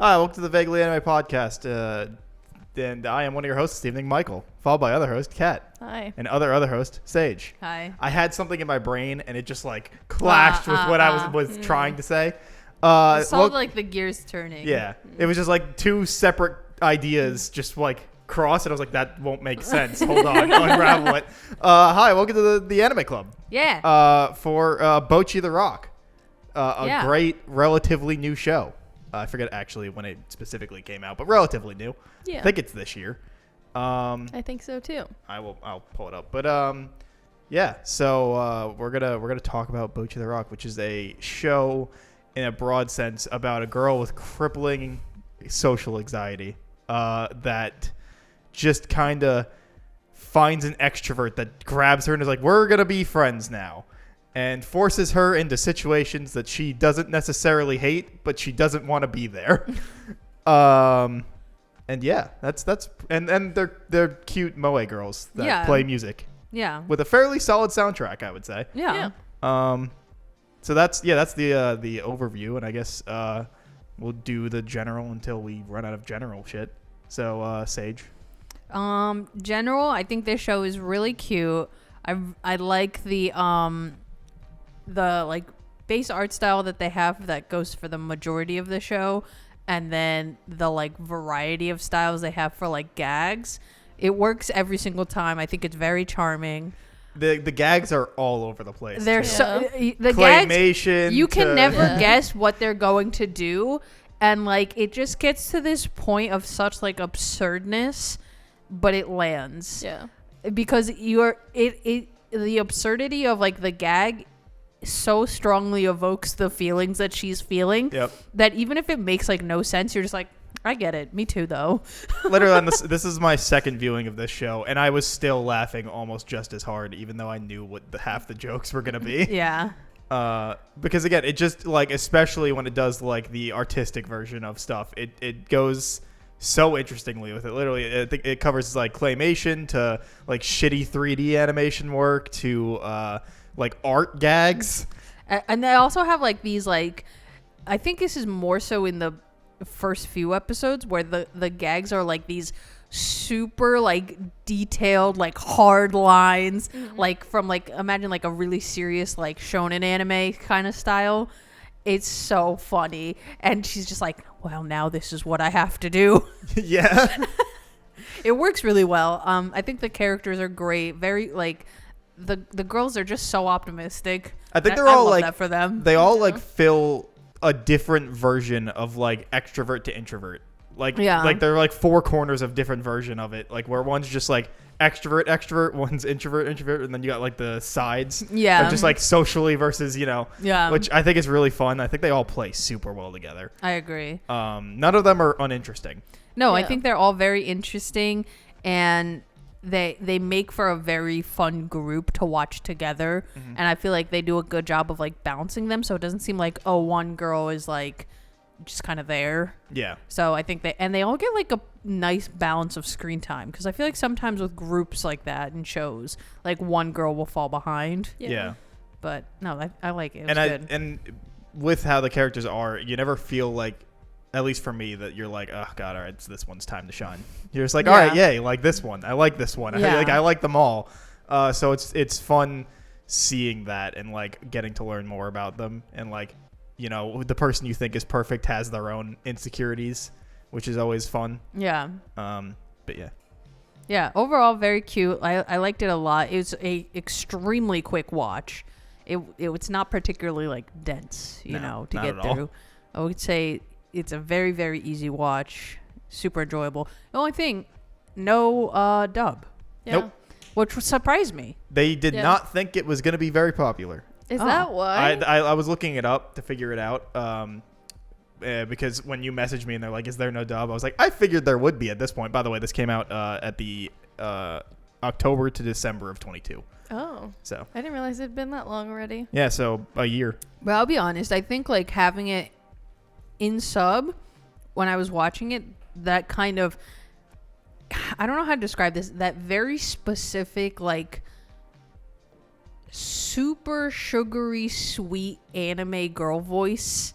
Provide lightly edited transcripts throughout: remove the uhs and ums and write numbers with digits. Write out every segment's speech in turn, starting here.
Hi, welcome to the Vaguely Anime Podcast. And I am one of your hosts this evening, Michael, followed by other host, Kat. Hi. And other host, Sage. Hi. I had something in my brain, and it just, clashed with what I was trying to say. I saw, the gears turning. Yeah. It was just, two separate ideas just, cross, and I was like, that won't make sense. Hold on. Unravel it. Hi, welcome to the Anime Club. Yeah. For Bocchi the Rock. Great, relatively new show. I forget actually when it specifically came out, but relatively new. Yeah. I think it's this year. I think so too. I'll pull it up. But yeah. So we're gonna talk about Bocchi the Rock, which is a show in a broad sense about a girl with crippling social anxiety that just kind of finds an extrovert that grabs her and is like, "We're gonna be friends now." And forces her into situations that she doesn't necessarily hate, but she doesn't want to be there. And yeah, that's and they're cute moe girls that play music. Yeah. With a fairly solid soundtrack, I would say. Yeah. So that's the overview, and I guess we'll do the general until we run out of general shit. So Sage. General, I think this show is really cute. I like the base art style that they have that goes for the majority of the show, and then the variety of styles they have for gags. It works every single time. I think it's very charming. The gags are all over the place. They're the claymation gags, you can never guess what they're going to do, and it just gets to this point of such absurdness, but it lands. Yeah. Because the absurdity of the gag so strongly evokes the feelings that she's feeling. Yep. That even if it makes no sense, you're just I get it. Me too, though. Literally, this is my second viewing of this show, and I was still laughing almost just as hard, even though I knew what half the jokes were gonna be. Yeah. Because again, it just especially when it does the artistic version of stuff, it goes so interestingly with it. Literally, I think it covers claymation to shitty 3D animation work to art gags. And they also have these I think this is more so in the first few episodes where the gags are these super detailed hard lines, from imagine a really serious shonen anime kind of style. It's so funny, and she's just well, now this is what I have to do. Yeah. It works really well. I think the characters are great. Very the girls are just so optimistic. I think they're all love that for them. They all fill a different version of extrovert to introvert. They're four corners of different version of it. Where one's just extrovert, one's introvert, and then you got the sides. Yeah. Of just socially versus, Yeah. Which I think is really fun. I think they all play super well together. I agree. None of them are uninteresting. No, Yeah. I think they're all very interesting, and they make for a very fun group to watch together. Mm-hmm. And I feel they do a good job of balancing them, so it doesn't seem one girl is just kind of there. Yeah. So I think they all get a nice balance of screen time, because I feel sometimes with groups like that in shows, one girl will fall behind. Yeah. But no, I like it. It was good. And with how the characters are, you never feel at least for me, that you're oh god, all right, it's this one's time to shine. You're just all right, yay, this one. I like this one. Yeah. I like them all. So it's fun seeing that and getting to learn more about them, and the person you think is perfect has their own insecurities, which is always fun. Yeah. But yeah. Yeah, overall very cute. I liked it a lot. It was a extremely quick watch. It's not particularly dense, to get through. I would say it's a very, very easy watch. Super enjoyable. The only thing, no dub. Yeah. Nope. Which surprised me. They did not think it was going to be very popular. Is that why? I was looking it up to figure it out. Because when you messaged me and they're is there no dub? I was I figured there would be at this point. By the way, this came out at the October to December of 22. Oh. So I didn't realize it'd been that long already. yeah, so a year. But I'll be honest, I think having it in sub, when I was watching it, that kind of, I don't know how to describe this, that very specific super sugary sweet anime girl voice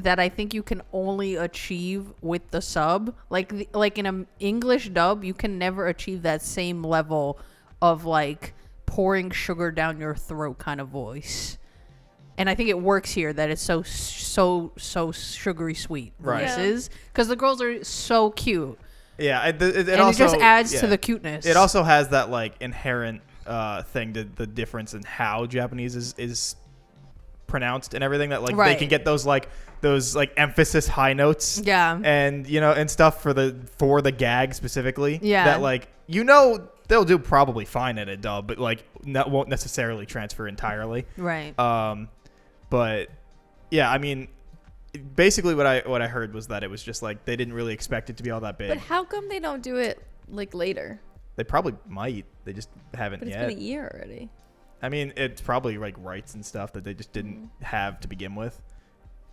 that I think you can only achieve with the sub. Like in an English dub, you can never achieve that same level of like pouring sugar down your throat kind of voice. And I think it works here that it's so sugary sweet voices because the girls are so cute. Yeah, and also, it just adds to the cuteness. It also has that like inherent thing to the difference in how Japanese is pronounced and everything, that like they can get those emphasis high notes, and and stuff for the gag specifically, that like they'll do probably fine in a dub, but like won't necessarily transfer entirely, right? But yeah, I mean, basically what I heard was that it was just like they didn't really expect it to be all that big. But how come they don't do it like later? They probably might. They just haven't yet. But it's been a year already. I mean, it's probably like rights and stuff that they just didn't have to begin with.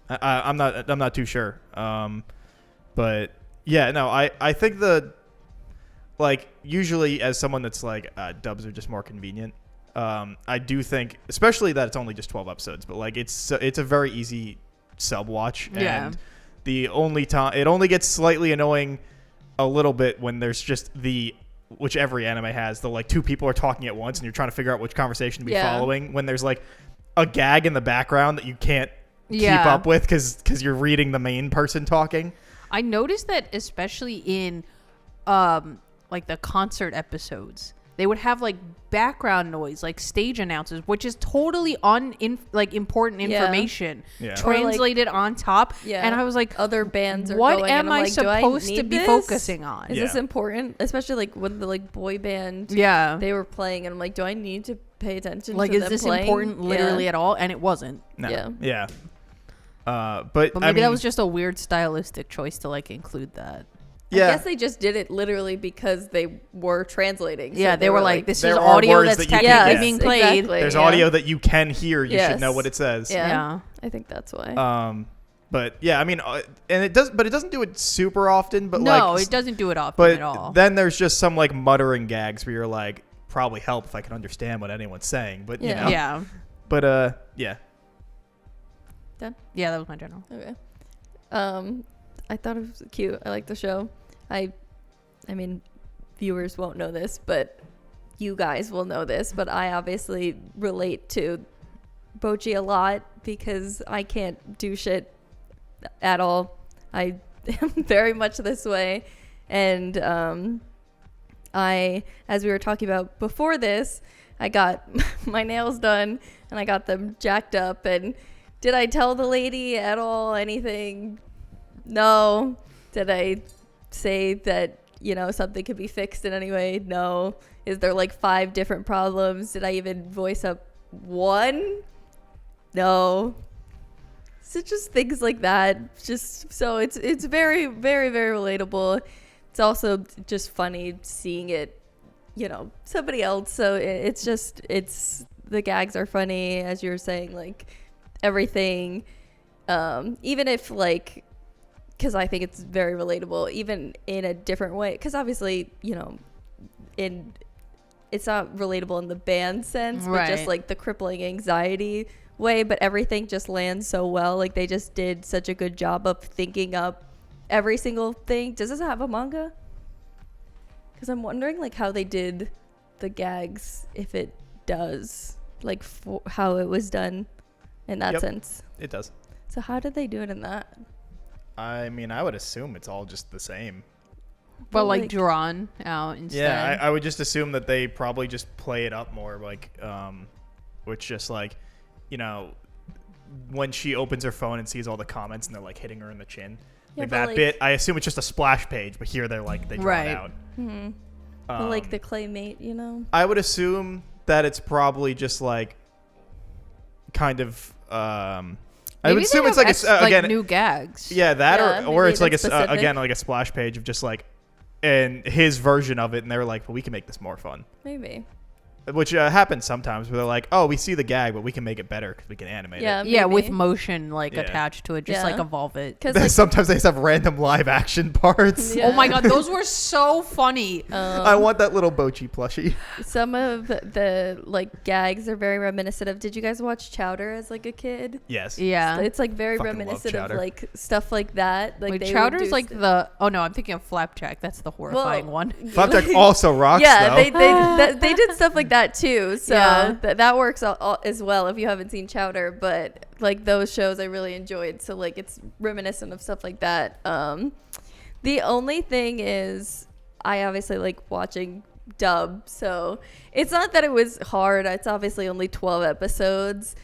I'm not too sure. But yeah, no, I think usually as someone that's like dubs are just more convenient. I do think, especially that it's only just 12 episodes, but like it's a very easy sub watch, and the only time it only gets slightly annoying a little bit when there's just which every anime has, the like two people are talking at once and you're trying to figure out which conversation to be following, when there's like a gag in the background that you can't keep up with because you're reading the main person talking. I noticed that especially in like the concert episodes, they would have like background noise, like stage announcers, which is totally important information translated on top. Yeah. And I was like, other bands are what going, am I like, supposed to be focusing on? Is this important? Especially like when the like boy band they were playing, and I'm like, do I need to pay attention to them is this playing? important literally at all? And it wasn't. No. Yeah. But maybe I mean, that was just a weird stylistic choice to like include that. Yeah. I guess they just did it literally because they were translating. So they were like, this is audio that's technically being played. Exactly, there's audio that you can hear. You should know what it says. Yeah. I think that's why. But yeah, I mean, and it doesn't do it super often. But no, it doesn't do it often at all. Then there's just some like muttering gags where you're like, probably help if I can understand what anyone's saying. But you know. Yeah. But yeah. Done? Yeah, that was my general. Okay. I thought it was cute. I like the show. I mean, viewers won't know this, but you guys will know this. But I obviously relate to Bocchi a lot because I can't do shit at all. I am very much this way. And as we were talking about before this, I got my nails done and I got them jacked up. And did I tell the lady at all anything? No. Did I say that, something could be fixed in any way? No. Is there like 5 different problems? Did I even voice up one? No. So just things like that. Just so it's very, very, very relatable. It's also just funny seeing it, somebody else. So it's the gags are funny, as you were saying, like everything. Even if like, because I think it's very relatable, even in a different way. Because obviously, it's not relatable in the band sense, but just like the crippling anxiety way. But everything just lands so well. Like they just did such a good job of thinking up every single thing. Does this have a manga? Because I'm wondering like how they did the gags, if it does, like how it was done in that sense. It does. So how did they do it in that? I mean, I would assume it's all just the same. But like drawn out instead. Yeah, I would just assume that they probably just play it up more, like, which just like, when she opens her phone and sees all the comments and they're like hitting her in the chin. Yeah, like that bit, I assume it's just a splash page, but here they're like, they draw it out. Mm-hmm. But like the claymate, I would assume that it's probably just like kind of, I would assume it's like again new gags. Yeah, that or it's like again like a splash page of just like and his version of it, and they were like, well, we can make this more fun. Maybe. which happens sometimes where they're like, oh, we see the gag, but we can make it better because we can animate Yeah, it. Yeah, maybe. with motion like Yeah. attached to it, just Yeah. like evolve it. 'Cause, like, Sometimes they just have random live action parts. Yeah. Oh my god, those were so funny. I want that little Bocchi plushie. some of the like gags are very reminiscent of. Did you guys watch Chowder as like a kid? Yes. Yeah. It's like very Fucking love reminiscent of Chowder. like stuff like that. Like Wait, they would Chowder's do like st- the. Oh no, I'm thinking of Flapjack. That's the horrifying one. Flapjack also rocks, Yeah, though. they did stuff like that too. So Yeah. that works as well if you haven't seen Chowder. But like those shows, I really enjoyed. So like it's reminiscent of stuff like that. The only thing is, I obviously like watching dub. So it's not that it was hard. It's obviously only 12 episodes.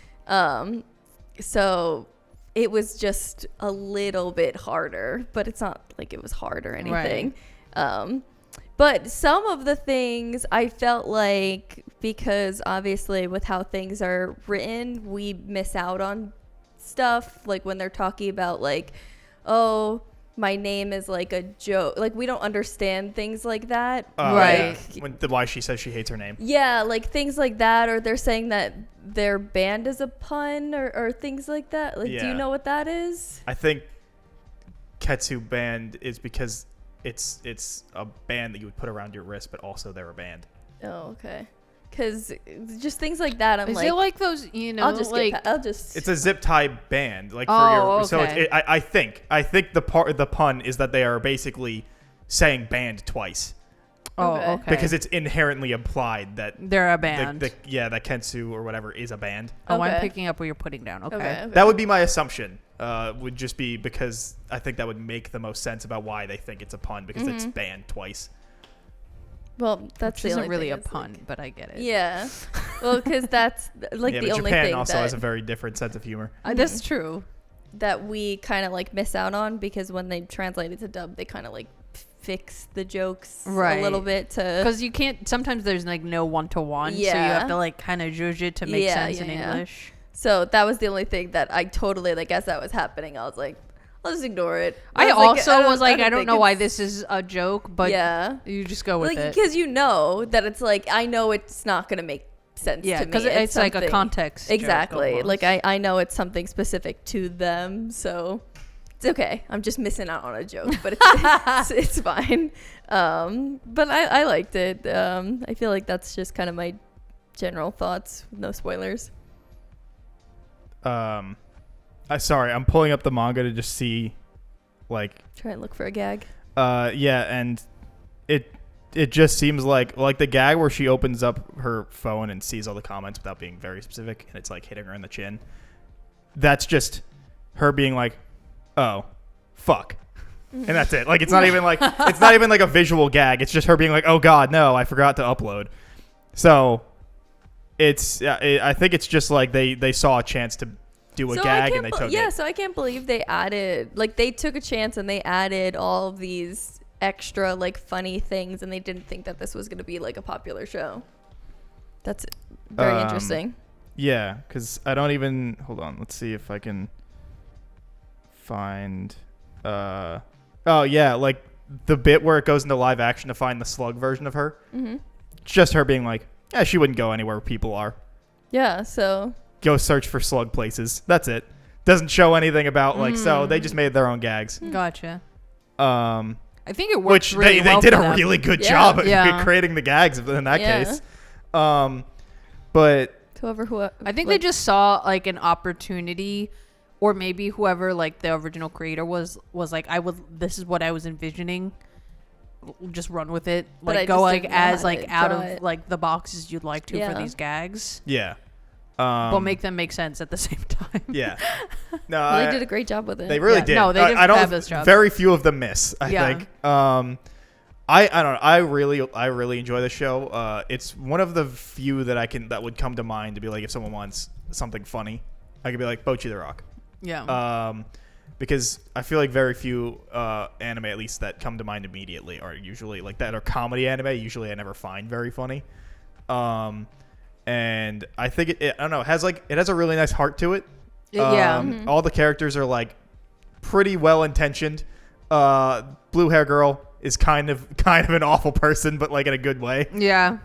So it was just a little bit harder, but it's not like it was hard or anything. But some of the things I felt like, because obviously with how things are written, we miss out on stuff. Like when they're talking about like, oh, my name is like a joke. Like we don't understand things like that. Right. Yeah. Why she says she hates her name. Yeah, like things like that, or they're saying that their band is a pun, or things like that. Like, do Yeah. you know what that is? I think Ketsu band is because it's a band that you would put around your wrist, but also they're a band. Oh, okay. Because just things like that, I'm Is like, it like those? You know, I'll just like I'll just. It's a zip tie band, like for Oh, your. So okay. I think the pun is that they are basically saying band twice oh, Okay. okay. because it's inherently implied that they're a band. that Ketsu or whatever is a band. Oh, I'm Okay. picking up what you're putting down. Okay. Okay. That would be my assumption. Would just be because I think that would make the most sense about why they think it's a pun because it's banned twice. Well, that's Which the isn't only really thing a is, pun, like- but I get it. yeah. Well, because that's like Yeah, the but only Japan thing also that, has a very different sense of humor. That's true. that we kind of like miss out on, because when they translate it to dub, they kind of like fix the jokes a Right. little bit to. Because you can't. Sometimes there's like no one-to-one, so you Yeah. have to like kind of judge it to make Yeah, sense yeah, in yeah. English. So that was the only thing that I totally like as that was happening. I was like, I'll just ignore it. I was also was like, I don't think know why it's- this is a joke, but yeah, you just go with like it. because you know that it's like I know it's not gonna make sense Yeah, to me. because it's like a something- context. joke Exactly. almost. Like I know it's something specific to them, so it's okay. I'm just missing out on a joke, but it's fine. But I liked it. I feel like that's just kind of my general thoughts. No spoilers. Sorry, I'm pulling up the manga to just see, like, Try and look for a gag. yeah, and it just seems like the gag where she opens up her phone and sees all the comments without being very specific, and it's like hitting her in the chin. That's just her being like, "Oh, fuck," and that's it. Like it's not even like a visual gag. It's just her being like, "Oh God, no, I forgot to upload." So it's I think it's just like they saw a chance to do a So I gag can't and they took yeah, it. so I can't believe they added, like, they took a chance and they added all of these extra, like, funny things, and they didn't think that this was going to be, like, a popular show. That's very interesting. Yeah, because I don't even... Hold on. Let's see if I can find... Oh, yeah, like the bit where it goes into live action to find the slug version of her. Mm-hmm. It's just her being like, yeah, she wouldn't go anywhere where people are. Yeah, so... Go search for slug places. That's it. Doesn't show anything about, like, so they just made their own gags. Gotcha. Um, I think it works which really they well did for a them. really good Yeah. job at Yeah. creating the gags in that Yeah. case. But... Whoever I think they just saw like an opportunity, or maybe whoever like the original creator was like, this is what I was envisioning. Just run with it. But Like I go just like didn't know as how like to out draw of it. like the boxes you'd like to Yeah. for these gags, Yeah. but make them make sense at the same time. Yeah. No, Well, they did a great job with it. They really Yeah. did. No, they did I a don't. fabulous job. Very few of them miss. I Yeah. think. I don't know. I really enjoy the show. It's one of the few that would come to mind to be like if someone wants something funny, I could be like Bocchi the Rock. Yeah. Because I feel like very few anime, at least that come to mind immediately, are usually like that, or comedy anime. Usually, I never find very funny. And I think I don't know. It has a really nice heart to it. Yeah. All the characters are like pretty well intentioned. Blue hair girl is kind of an awful person, but like in a good way. Yeah.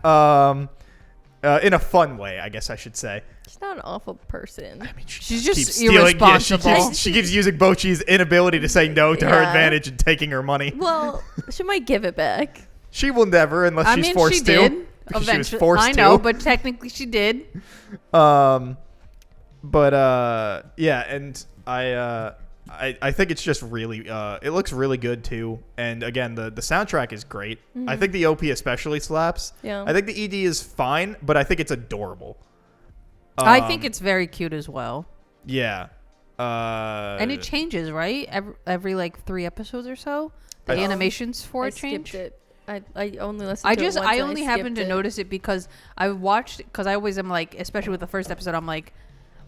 in a fun way, I guess I should say. She's not an awful person. I mean, She's keeps just stealing- irresponsible. she keeps using Bocchi's inability to say no to her Yeah. advantage and taking her money. Well, she might give it back. She will never unless I she's mean, forced she to. did. Because she was Eventually, forced I know, to. but technically she did. Yeah, and I think it's just really it looks really good too. And again, the soundtrack is great. I think the OP especially slaps. Yeah. I think the ED is fine, but I think it's adorable. I think it's very cute as well. Yeah. And it changes, right? Every like 3 episodes or so. The I- animations for I it change. skipped it. I only listened to it once. I and only happened to skipped it. notice it because I watched, because I always am like, especially with the first episode, I'm like,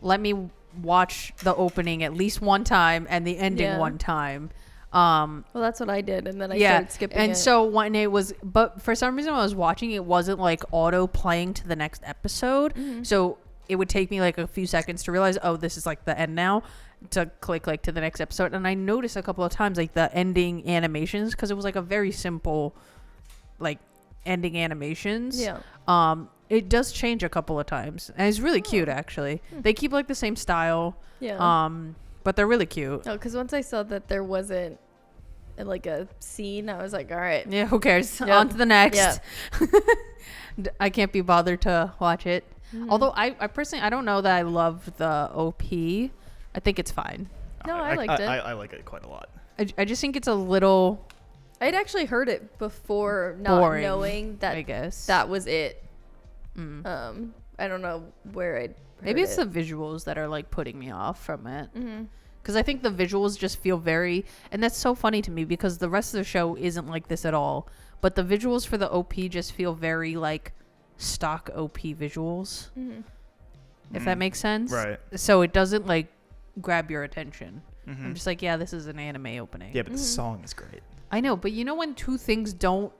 let me watch the opening at least one time and the ending Yeah. one time. Well, that's what I did, and then I Yeah, started skipping and it. so when it was, but for some reason when I was watching, it wasn't like auto playing to the next episode. So it would take me like a few seconds to realize, oh, this is like the end now, to click like to the next episode. And I noticed a couple of times like the ending animations, because it was like a very simple like ending animations. Yeah. It does change a couple of times, and it's really cute actually. They keep like the same style. Yeah. But they're really cute. No, because once I saw that there wasn't like a scene, I was like, all right. Yeah, who cares? Yep. On to the next. Yeah. I can't be bothered to watch it. Although I personally, I don't know that I love the OP. I think it's fine. No, I liked it. I like it quite a lot. I just think it's a little I'd actually heard it before, not boring, knowing that I guess. that was it. I don't know where I'd Maybe heard it's it. the visuals that are like putting me off from it. Mm-hmm. Because I think the visuals just feel very, and that's so funny to me because the rest of the show isn't like this at all. But the visuals for the OP just feel very like stock OP visuals, if that makes sense. Right. So it doesn't like grab your attention. Mhm. I'm just like, yeah, this is an anime opening. Yeah, but the song is great. I know, but you know when two things don't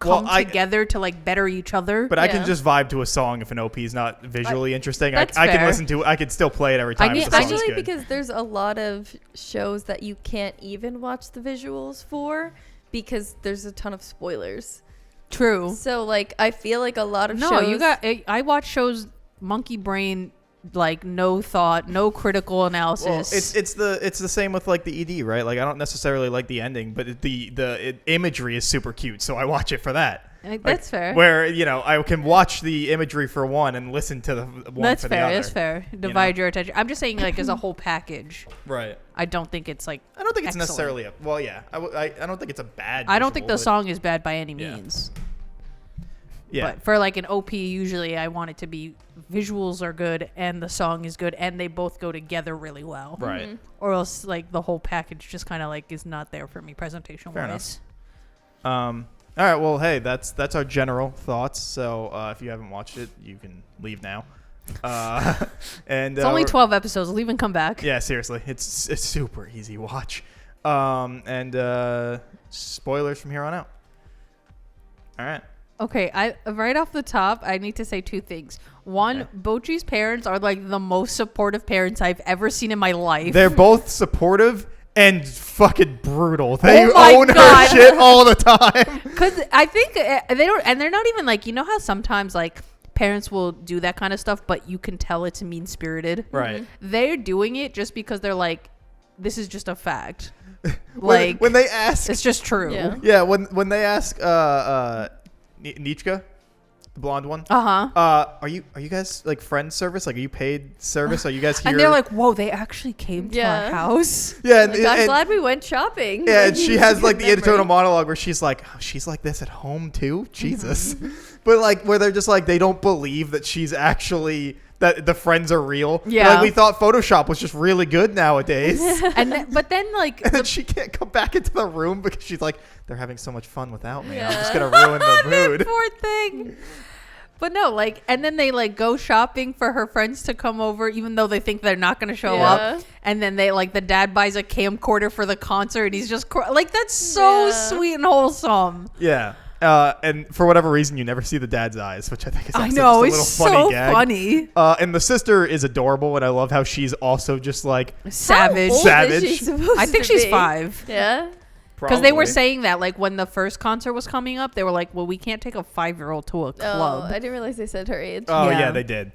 Well, come I- together to like better each other? But I can Yeah. just vibe to a song if an OP is not visually interesting. that's I can fair. listen to it. I could still play it every time if the song is Especially good. because there's a lot of shows that you can't even watch the visuals for because there's a ton of spoilers. True. So like I feel like a lot of No, shows you got. I watch shows monkey brain, like no thought, no critical analysis. Well, it's the same with like the ED, right? Like I don't necessarily like the ending, but the imagery is super cute, so I watch it for that. Like, Like, that's fair. Where I can watch the imagery for one and listen to the one That's for fair. the other. That's fair. Divide your attention. I'm just saying, like as a whole package. Right. I don't think it's like. I don't think it's excellent. necessarily a well, yeah. I don't think it's a bad. I don't think the visual, song is bad by any Yeah. means. but- Yeah. But for like an OP, usually I want it to be visuals are good and the song is good and they both go together really well. Right. Or else like the whole package just kind of like is not there for me presentation Fair wise. All right. Well, hey, that's our general thoughts. So if you haven't watched it, you can leave now. And It's only 12 episodes. Leave and come back. Yeah, seriously, it's super easy watch. And spoilers from here on out. All right. Okay, I right off the top, I need to say 2 things. One, Okay. Bocchi's parents are like the most supportive parents I've ever seen in my life. They're both supportive and fucking brutal. They Oh my own her God. shit all the time. Because I think they don't, and they're not even like, you know how sometimes like parents will do that kind of stuff, but you can tell it's mean spirited. Right. They're doing it just because they're like, this is just a fact. When, Like, when they ask, it's just true. Yeah. yeah, when they ask Nichka, the blonde one, Uh-huh. are you guys like friend service? Like, are you paid service? Are you guys here? And they're like, whoa, they actually came to Yeah. our house. yeah, Like, I'm glad we went shopping. Yeah, Like, and she it's has a like good the internal memory. monologue where she's like, oh, she's like this at home too? Jesus. But like where they're just like, they don't believe that she's actually, that the friends are real. They're Yeah. Like we thought Photoshop was just really good nowadays. But then like, And then she can't come back into the room because she's like, they're having so much fun without me. I'm just Yeah. going to ruin the mood. poor thing. But no, like, and then they like go shopping for her friends to come over, even though they think they're not going to show Yeah. up. And then they like, the dad buys a camcorder for the concert, and he's just like, that's so Yeah. sweet and wholesome. Yeah. And for whatever reason, you never see the dad's eyes, which I think is I also know, just a it's little funny so gag. funny. And the sister is adorable, and I love how she's also just like, Savage. How old Savage. is she supposed I think to she's be? 5. Yeah. Because they were Probably. saying that, like, when the first concert was coming up, they were like, well, we can't take a 5-year-old to a Oh, club. I didn't realize they said her age. Oh Yeah. yeah, they did.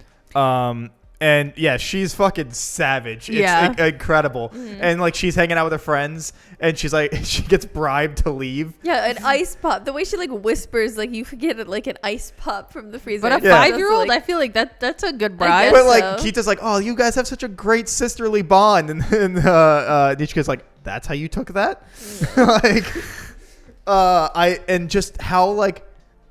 And yeah, she's fucking savage. It's Yeah. incredible. And like she's hanging out with her friends, and she's like she gets bribed to leave. Yeah, an ice pop. The way she like whispers, like you could get like an ice pop from the freezer. But a Yeah. 5-year-old, That's, I feel like that's a good I bribe. guess But like so. Kita's like, oh, you guys have such a great sisterly bond, and Nichika's like, that's how you took that, and just how like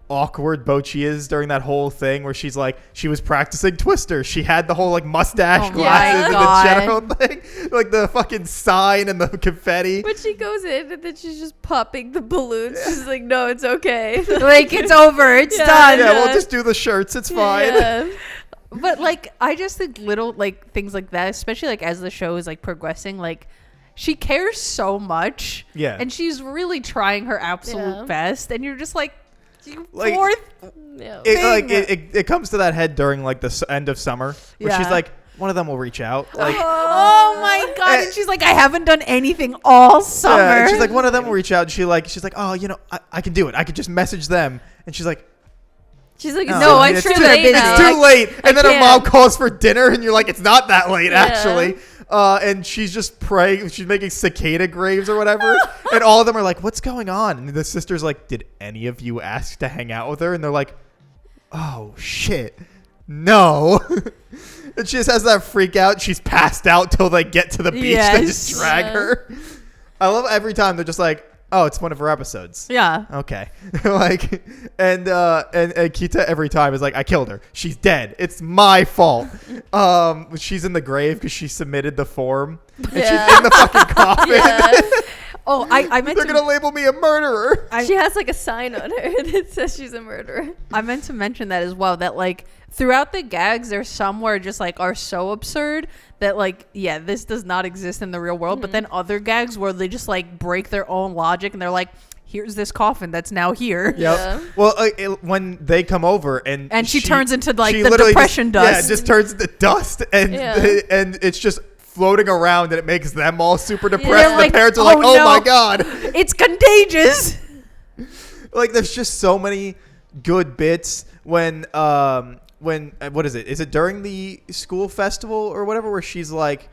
awkward Bocchi is during that whole thing where she's like she was practicing Twister. She had the whole like mustache, Oh glasses, my and the God. general thing, like the fucking sign and the confetti. When she goes in and then she's just popping the balloons. She's like, no, it's okay. Like, it's over. It's Yeah. done. Yeah, we'll Yeah. just do the shirts. It's fine. Yeah. But like, I just think little like things like that, especially like as the show is like progressing, like she cares so much. Yeah. And she's really trying her absolute Yeah. best. And you're just like, you Like- fourth. Yeah. It comes to that head during like the end of summer where Yeah. she's like, one of them will reach out. Like, Oh my God. Eh. And she's like, I haven't done anything all summer. yeah, and she's like, one of them will reach out. And she's like, oh, you know, I can do it. I could just message them. And she's like, She's like, no, I'm it's sure too- they're busy. It's too late. And then her can't. mom calls for dinner, and you're like, it's not that late, Yeah. actually. And she's just praying. She's making cicada graves or whatever. And all of them are like, what's going on? And the sister's like, did any of you ask to hang out with her? And they're like, oh, shit. No. And she just has that freak out. She's passed out till they get to the beach. They just Yes. drag Yeah. her. I love every time they're just like, oh, it's one of her episodes. Yeah. Okay. like and Kita every time is like, I killed her. She's dead. It's my fault. She's in the grave because she submitted the form. And Yeah. she's in the fucking coffin. Yeah. Oh, I meant They're to gonna label me a murderer. She has like a sign on her that says she's a murderer. I meant to mention that as well, that like throughout the gags there's some where just like are so absurd that like, yeah, this does not exist in the real world. But then other gags where they just like break their own logic and they're like, here's this coffin that's now here. Yep. Yeah. Well, when they come over and She turns into, like, she the literally depression just, dust. Yeah, it just turns into dust, and Yeah. and it's just floating around, and it makes them all super depressed. They're And like, the parents are "Oh, like, "Oh no." my god!" It's contagious. Like, there's just so many good bits when what is it? Is it during the school festival or whatever where she's like,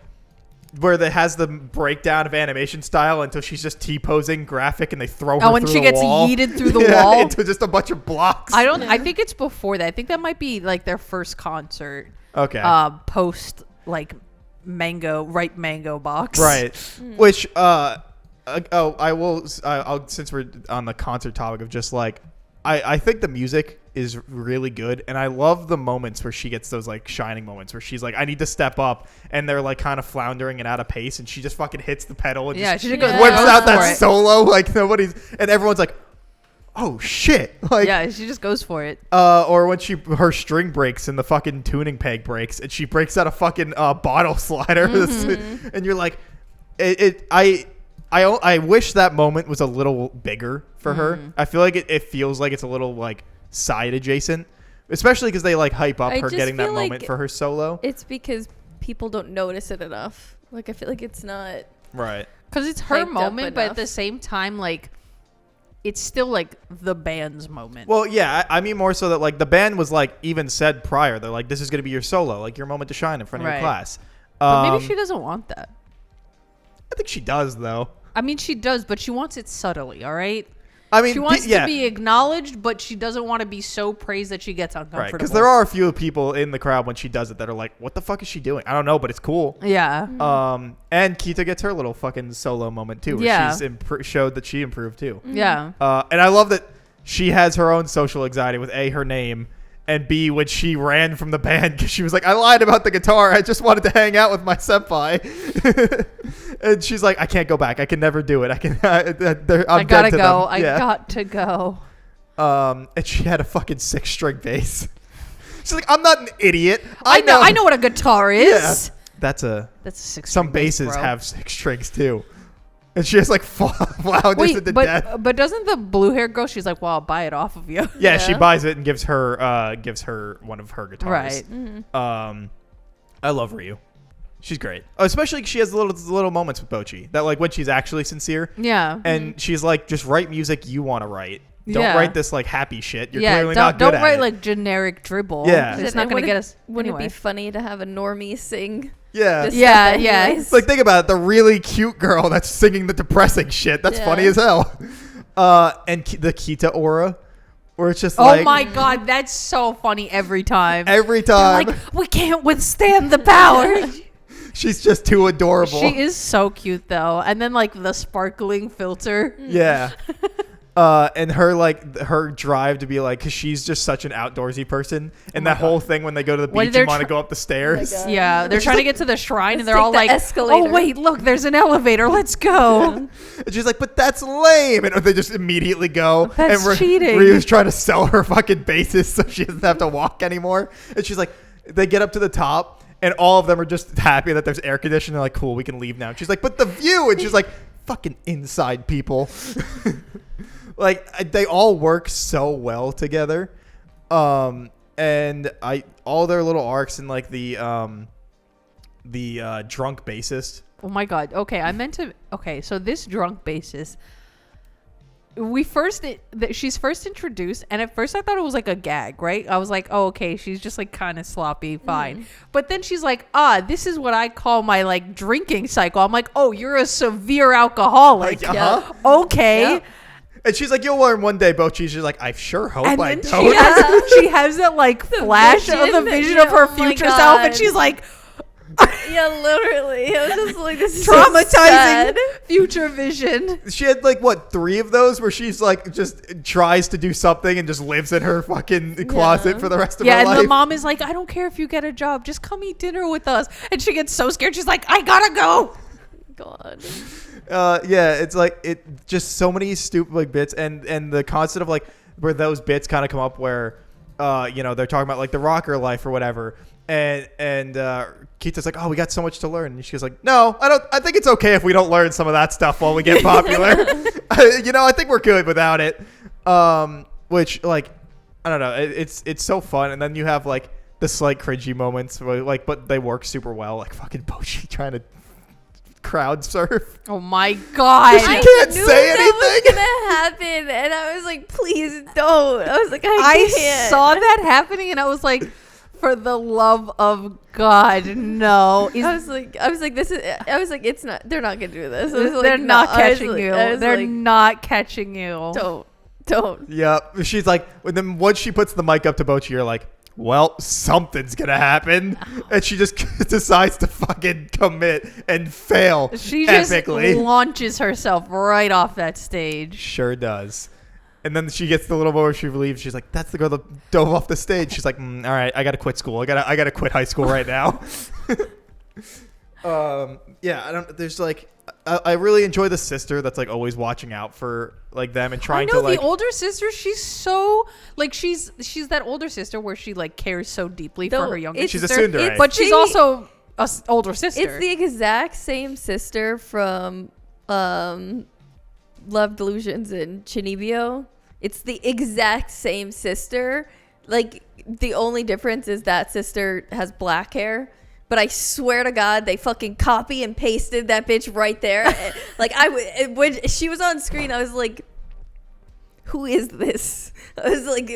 where it has the breakdown of animation style until she's just T-posing graphic and they throw her Oh, and through she the gets wall. yeeted through the Yeah, wall. into just a bunch of blocks. I think it's before that. I think that might be like their first concert. Okay. Post like ripe mango box. Right. Which I'll since we're on the concert topic of just like I think the music is really good, and I love the moments where she gets those like shining moments where she's like, I need to step up, and they're like kind of floundering and out of pace, and she just fucking hits the pedal and Yeah, just she just goes, Yeah. whips goes out for that it. solo like nobody's, and everyone's like, oh shit, like Yeah, she just goes for it. or when her string breaks and the fucking tuning peg breaks and she breaks out a fucking bottle slider and you're like, I wish that moment was a little bigger for her. I feel like it feels like it's a little like side adjacent, especially because they like hype up I her just getting that feel moment like for her solo. It's because people don't notice it enough. Like I feel like it's not. Right. Because it's her Hyped up moment, but at enough. the same time, like, it's still like the band's moment. Well, yeah, I mean more so that like the band was like even said prior, they're like, this is gonna be your solo, like your moment to shine in front of your Right. class. But maybe she doesn't want that. I think she does though. I mean, she does, but she wants it subtly, all right? I mean, She wants yeah. to be acknowledged, but she doesn't want to be so praised that she gets uncomfortable. Right, because there are a few people in the crowd when she does it that are like, "What the fuck is she doing?" I don't know, but it's cool. Yeah. And Kita gets her little fucking solo moment too, where Yeah. she's showed that she improved too. Yeah. And I love that she has her own social anxiety with A, her name, and B, when she ran from the band because she was like, I lied about the guitar. I just wanted to hang out with my senpai. And she's like, I can't go back. I can never do it. I'm I gotta dead to go. them. I Yeah. got to go. And she had a fucking 6-string bass. She's like, I'm not an idiot. I know what a guitar is. Yeah. That's a That's a 6. some basses have 6 strings too. And she has like flounders Wait, into death. but doesn't the blue hair girl? She's like, well, I'll buy it off of you. Yeah, she Yeah. buys it and gives her one of her guitars. Right. Mm-hmm. I love Ryu. She's great. Especially 'cause she has little moments with Bocchi that like when she's actually sincere. Yeah. And she's like, just write music you want to write. Don't Yeah. write this like happy shit. You're clearly not good don't at write it. like generic dribble. Yeah. It's not going to get us. Wouldn't anyway. it be funny to have a normie sing? Yeah. this Yeah, stuff yeah. anyways? It's like, think about it. The really cute girl that's singing the depressing shit. That's Yeah. funny as hell. And the Kita aura, where it's just Oh like my god, that's so funny every time. every They're time like, we can't withstand the power. she's just too adorable. She is so cute though, and then like the sparkling filter. Yeah. And her drive to be like, because she's just such an outdoorsy person, and my that whole thing when they go to the When beach they're and want to tr- go up the stairs. God. Yeah, they're She's trying to like, get to the shrine, and Let's they're take all the like, escalator. "Oh wait, look, there's an elevator. Let's go." And she's like, but that's lame. And they just immediately go. That's and cheating. Ryu's trying to sell her fucking bases so she doesn't have to walk anymore. And she's like, they get up to the top, and all of them are just happy that there's air conditioning. They're like, cool, we can leave now. And she's like, but the view. And she's like, fucking inside people. Like, they all work so well together. And all their little arcs and like the drunk bassist. Oh my god. Okay, I meant to. Okay, so this drunk bassist. She's first introduced, and at first I thought it was like a gag, right? I was like, oh, okay, she's just like kind of sloppy, fine. But then she's like, this is what I call my like drinking cycle. I'm like, oh, you're a severe alcoholic. Like, uh-huh. Okay. Yeah. And she's like, you'll learn one day, Bocchi. She's like, I sure hope And I then don't. she has that like flash of the vision of her Oh my future self, and God. she's like, Yeah, literally. I was just like, this is so traumatizing sad. future vision. She had like what 3 of those where she's like just tries to do something and just lives in her fucking closet Yeah. for the rest of Yeah, her and life. the mom is like, I don't care if you get a job, just come eat dinner with us. And she gets so scared, she's like, I gotta go. God. Yeah, it's like it just so many stupid like bits and the concept of like where those bits kind of come up where they're talking about like the rocker life or whatever. And Kita's like, oh, we got so much to learn. And she goes like, no, I think it's okay if we don't learn some of that stuff while we get popular. I think we're good without it. Which like, I don't know. It's so fun. And then you have like the slight cringy moments where, like, but they work super well. Like fucking Bocchi trying to crowd surf. Oh my god. She I can't knew say that was anything. gonna happen, and I was like, please don't. I was like, I I can't. saw that happening and I was like, for the love of God, no. I was like, it's not. They're not gonna do this. I was like, They're no. not I was catching like- you. I was They're like, not catching you. don't. Yep. She's like, and then once she puts the mic up to Bocchi, you're like, well, something's gonna happen, and she just decides to fucking commit and fail She just epically. launches herself right off that stage. Sure does. And then she gets the little moment where she leaves. She's like, "That's the girl that dove off the stage." She's like, "All right, I gotta quit school. I gotta quit high school right now." Yeah, I don't. There's like, I really enjoy the sister that's like always watching out for like them and I trying know to like. the older sister. She's so like she's that older sister where she like cares so deeply for No, her younger it's- She's a sister. tsundere. But she's the- also a older sister. It's the exact same sister from Love Delusions and Chinibio. It's the exact same sister. Like, the only difference is that sister has black hair. But I swear to God, they fucking copy and pasted that bitch right there. Like, when she was on screen, I was like, who is this? I was like,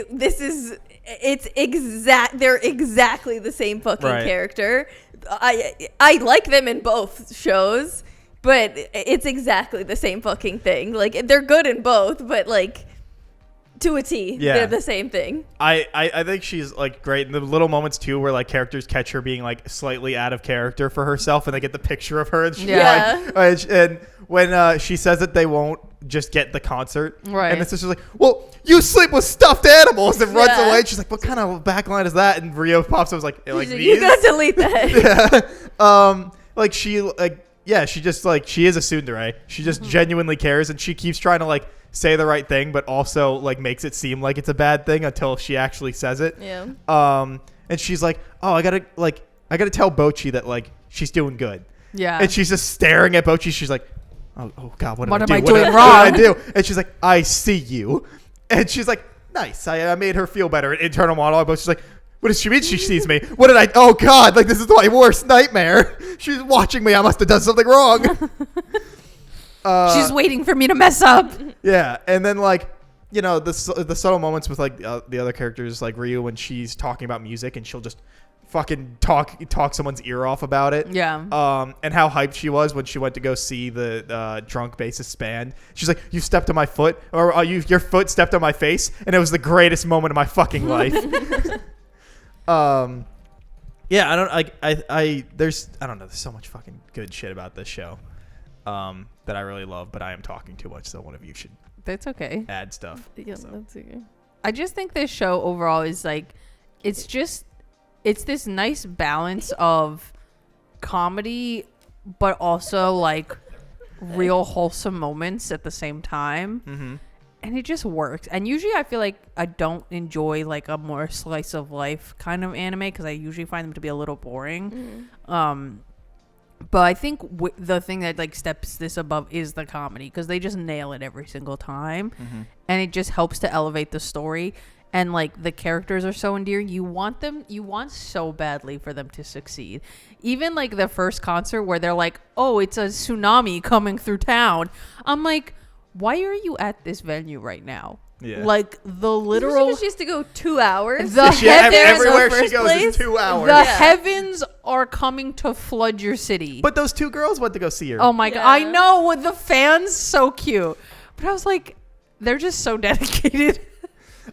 they're exactly the same fucking Right. character. I like them in both shows, but it's exactly the same fucking thing. Like, they're good in both, but like, to a T, Yeah. they're the same thing. I think she's like great in the little moments too where like characters catch her being like slightly out of character for herself and they get the picture of her and she's Yeah. like and when she says that they won't just get the concert Right. and the sister's like, well, you sleep with stuffed animals and runs Yeah. away and she's like, what kind of backline is that? And Rio pops up and was like She's like, these? you gotta delete that. Yeah. Like she like yeah, she just like she is a tsundere. She just genuinely cares and she keeps trying to like say the right thing but also like makes it seem like it's a bad thing until she actually says it. Yeah. And she's like, oh, I gotta tell Bocchi that like she's doing good. yeah. And she's just staring at Bocchi. She's like, oh God, what What did am I I do? doing What wrong? did I do? And she's like, I see you. And she's like, nice. I made her feel better. An internal monologue. But she's like, what does she mean she sees me? What did I? Oh God! Like this is my worst nightmare. She's watching me. I must have done something wrong. She's waiting for me to mess up. Yeah, and then like, you know, the subtle moments with like the other characters, like Ryu, when she's talking about music and she'll just fucking talk someone's ear off about it. Yeah. And how hyped she was when she went to go see the drunk bassist band. She's like, "You stepped on my foot, or your foot stepped on my face," and it was the greatest moment of my fucking life. Yeah, I don't there's so much fucking good shit about this show that I really love, but I am talking too much, so one of you should That's okay. add stuff. Yeah, So. that's okay. I just think this show overall is like, it's this nice balance of comedy, but also like real wholesome moments at the same time. Mm-hmm. And it just works. And usually I feel like I don't enjoy like a more slice of life kind of anime because I usually find them to be a little boring. But I think the thing that like steps this above is the comedy, because they just nail it every single time. And it just helps to elevate the story. And like the characters are so endearing. You want so badly for them to succeed. Even like the first concert where they're like, "Oh, it's a tsunami coming through town." I'm like, why are you at this venue right now? Yeah. Like the literal. She used to go 2 hours. The heavens, everywhere in the she first goes place. is 2 hours. the heavens are coming to flood your city. But those two girls went to go see her. Oh my god, Yeah. I know, with the fans, so cute. But I was like, they're just so dedicated.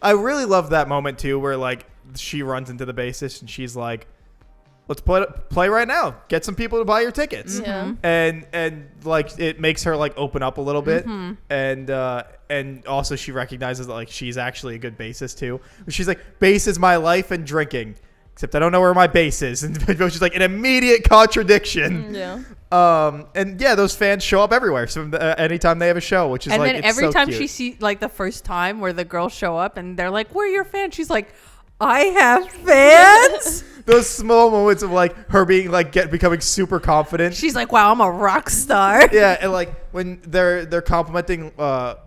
I really love that moment too, where like she runs into the bassist and she's like, "Let's play right now. Get some people to buy your tickets." Yeah. And like it makes her like open up a little bit, and also she recognizes that like she's actually a good bassist too. She's like, "Bass is my life and drinking, except I don't know where my bass is." And she's like an immediate contradiction. Yeah. And yeah, those fans show up everywhere. So anytime they have a show, which is And like, then it's every so time cute. she sees, like the first time where the girls show up and they're like, "We're your fans," she's like, "I have fans." those small moments of like her being like becoming super confident. She's like, "Wow, I'm a rock star." Yeah, and like when they're complimenting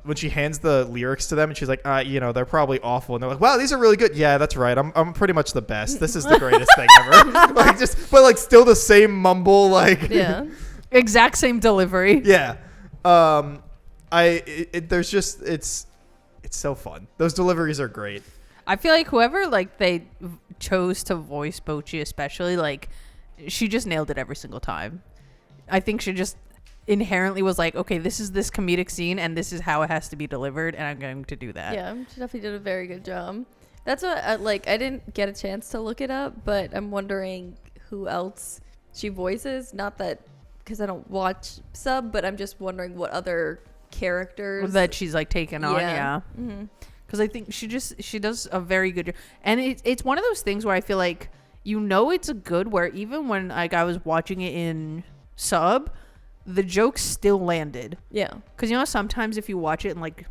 when she hands the lyrics to them and she's like, you know, they're probably awful, and they're like, "Wow, these are really good." Yeah, that's right. I'm pretty much the best. This is the greatest thing ever. Like but like still the same mumble, like Yeah. Exact same delivery. yeah. There's just it's so fun. Those deliveries are great. I feel like whoever like they chose to voice Bocchi, especially, like she just nailed it every single time. I think she just inherently was like, okay, this is this comedic scene and this is how it has to be delivered, and I'm going to do that. Yeah, she definitely did a very good job. That's what I didn't get a chance to look it up, but I'm wondering who else she voices. Not that because I don't watch sub, but I'm just wondering what other characters That she's like taken on. Yeah. Mm-hmm. Because I think she does a very good job. And it's one of those things where I feel like, you know, it's a good, where even when like I was watching it in sub, the jokes still landed. Yeah. Because, you know, sometimes if you watch it and like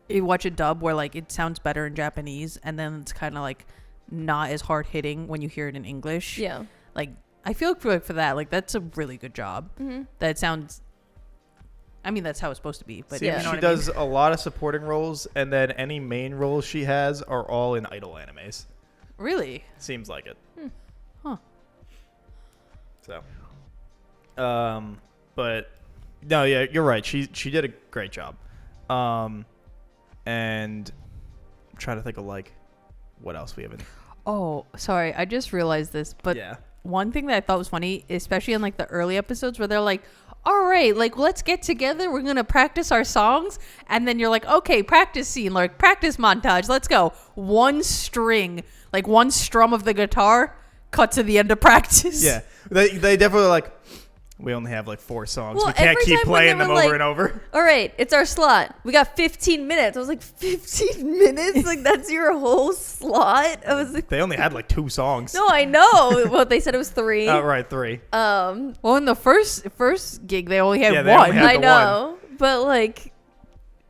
you watch a dub where like it sounds better in Japanese and then it's kind of like not as hard hitting when you hear it in English. Yeah. Like I feel like for that, like that's a really good job. Mm-hmm. That sounds, I mean, that's how it's supposed to be. But See, you know she what I mean? does a lot of supporting roles, and then any main roles she has are all in idol animes. Really? Seems like it. Huh. So, but no, yeah, you're right. She did a great job. And I'm trying to think of like what else we haven't. Oh, sorry. I just realized this, but Yeah. one thing that I thought was funny, especially in like the early episodes where they're like, all right, like let's get together, we're gonna practice our songs, and then you're like, okay, practice scene, like practice montage, let's go. One string, like one strum of the guitar, cut to the end of practice. Yeah, they definitely like. We only have like 4 songs. Well, We can't every keep time when playing they them were over like- and over. All right, it's our slot. We got 15 minutes. I was like, 15 minutes? Like, that's your whole slot? I was like, They only had like 2 songs. no, I know. Well, they said it was 3. Oh, right, 3. Well, in the first gig, they only had Yeah, they one. only had I the know. But, like,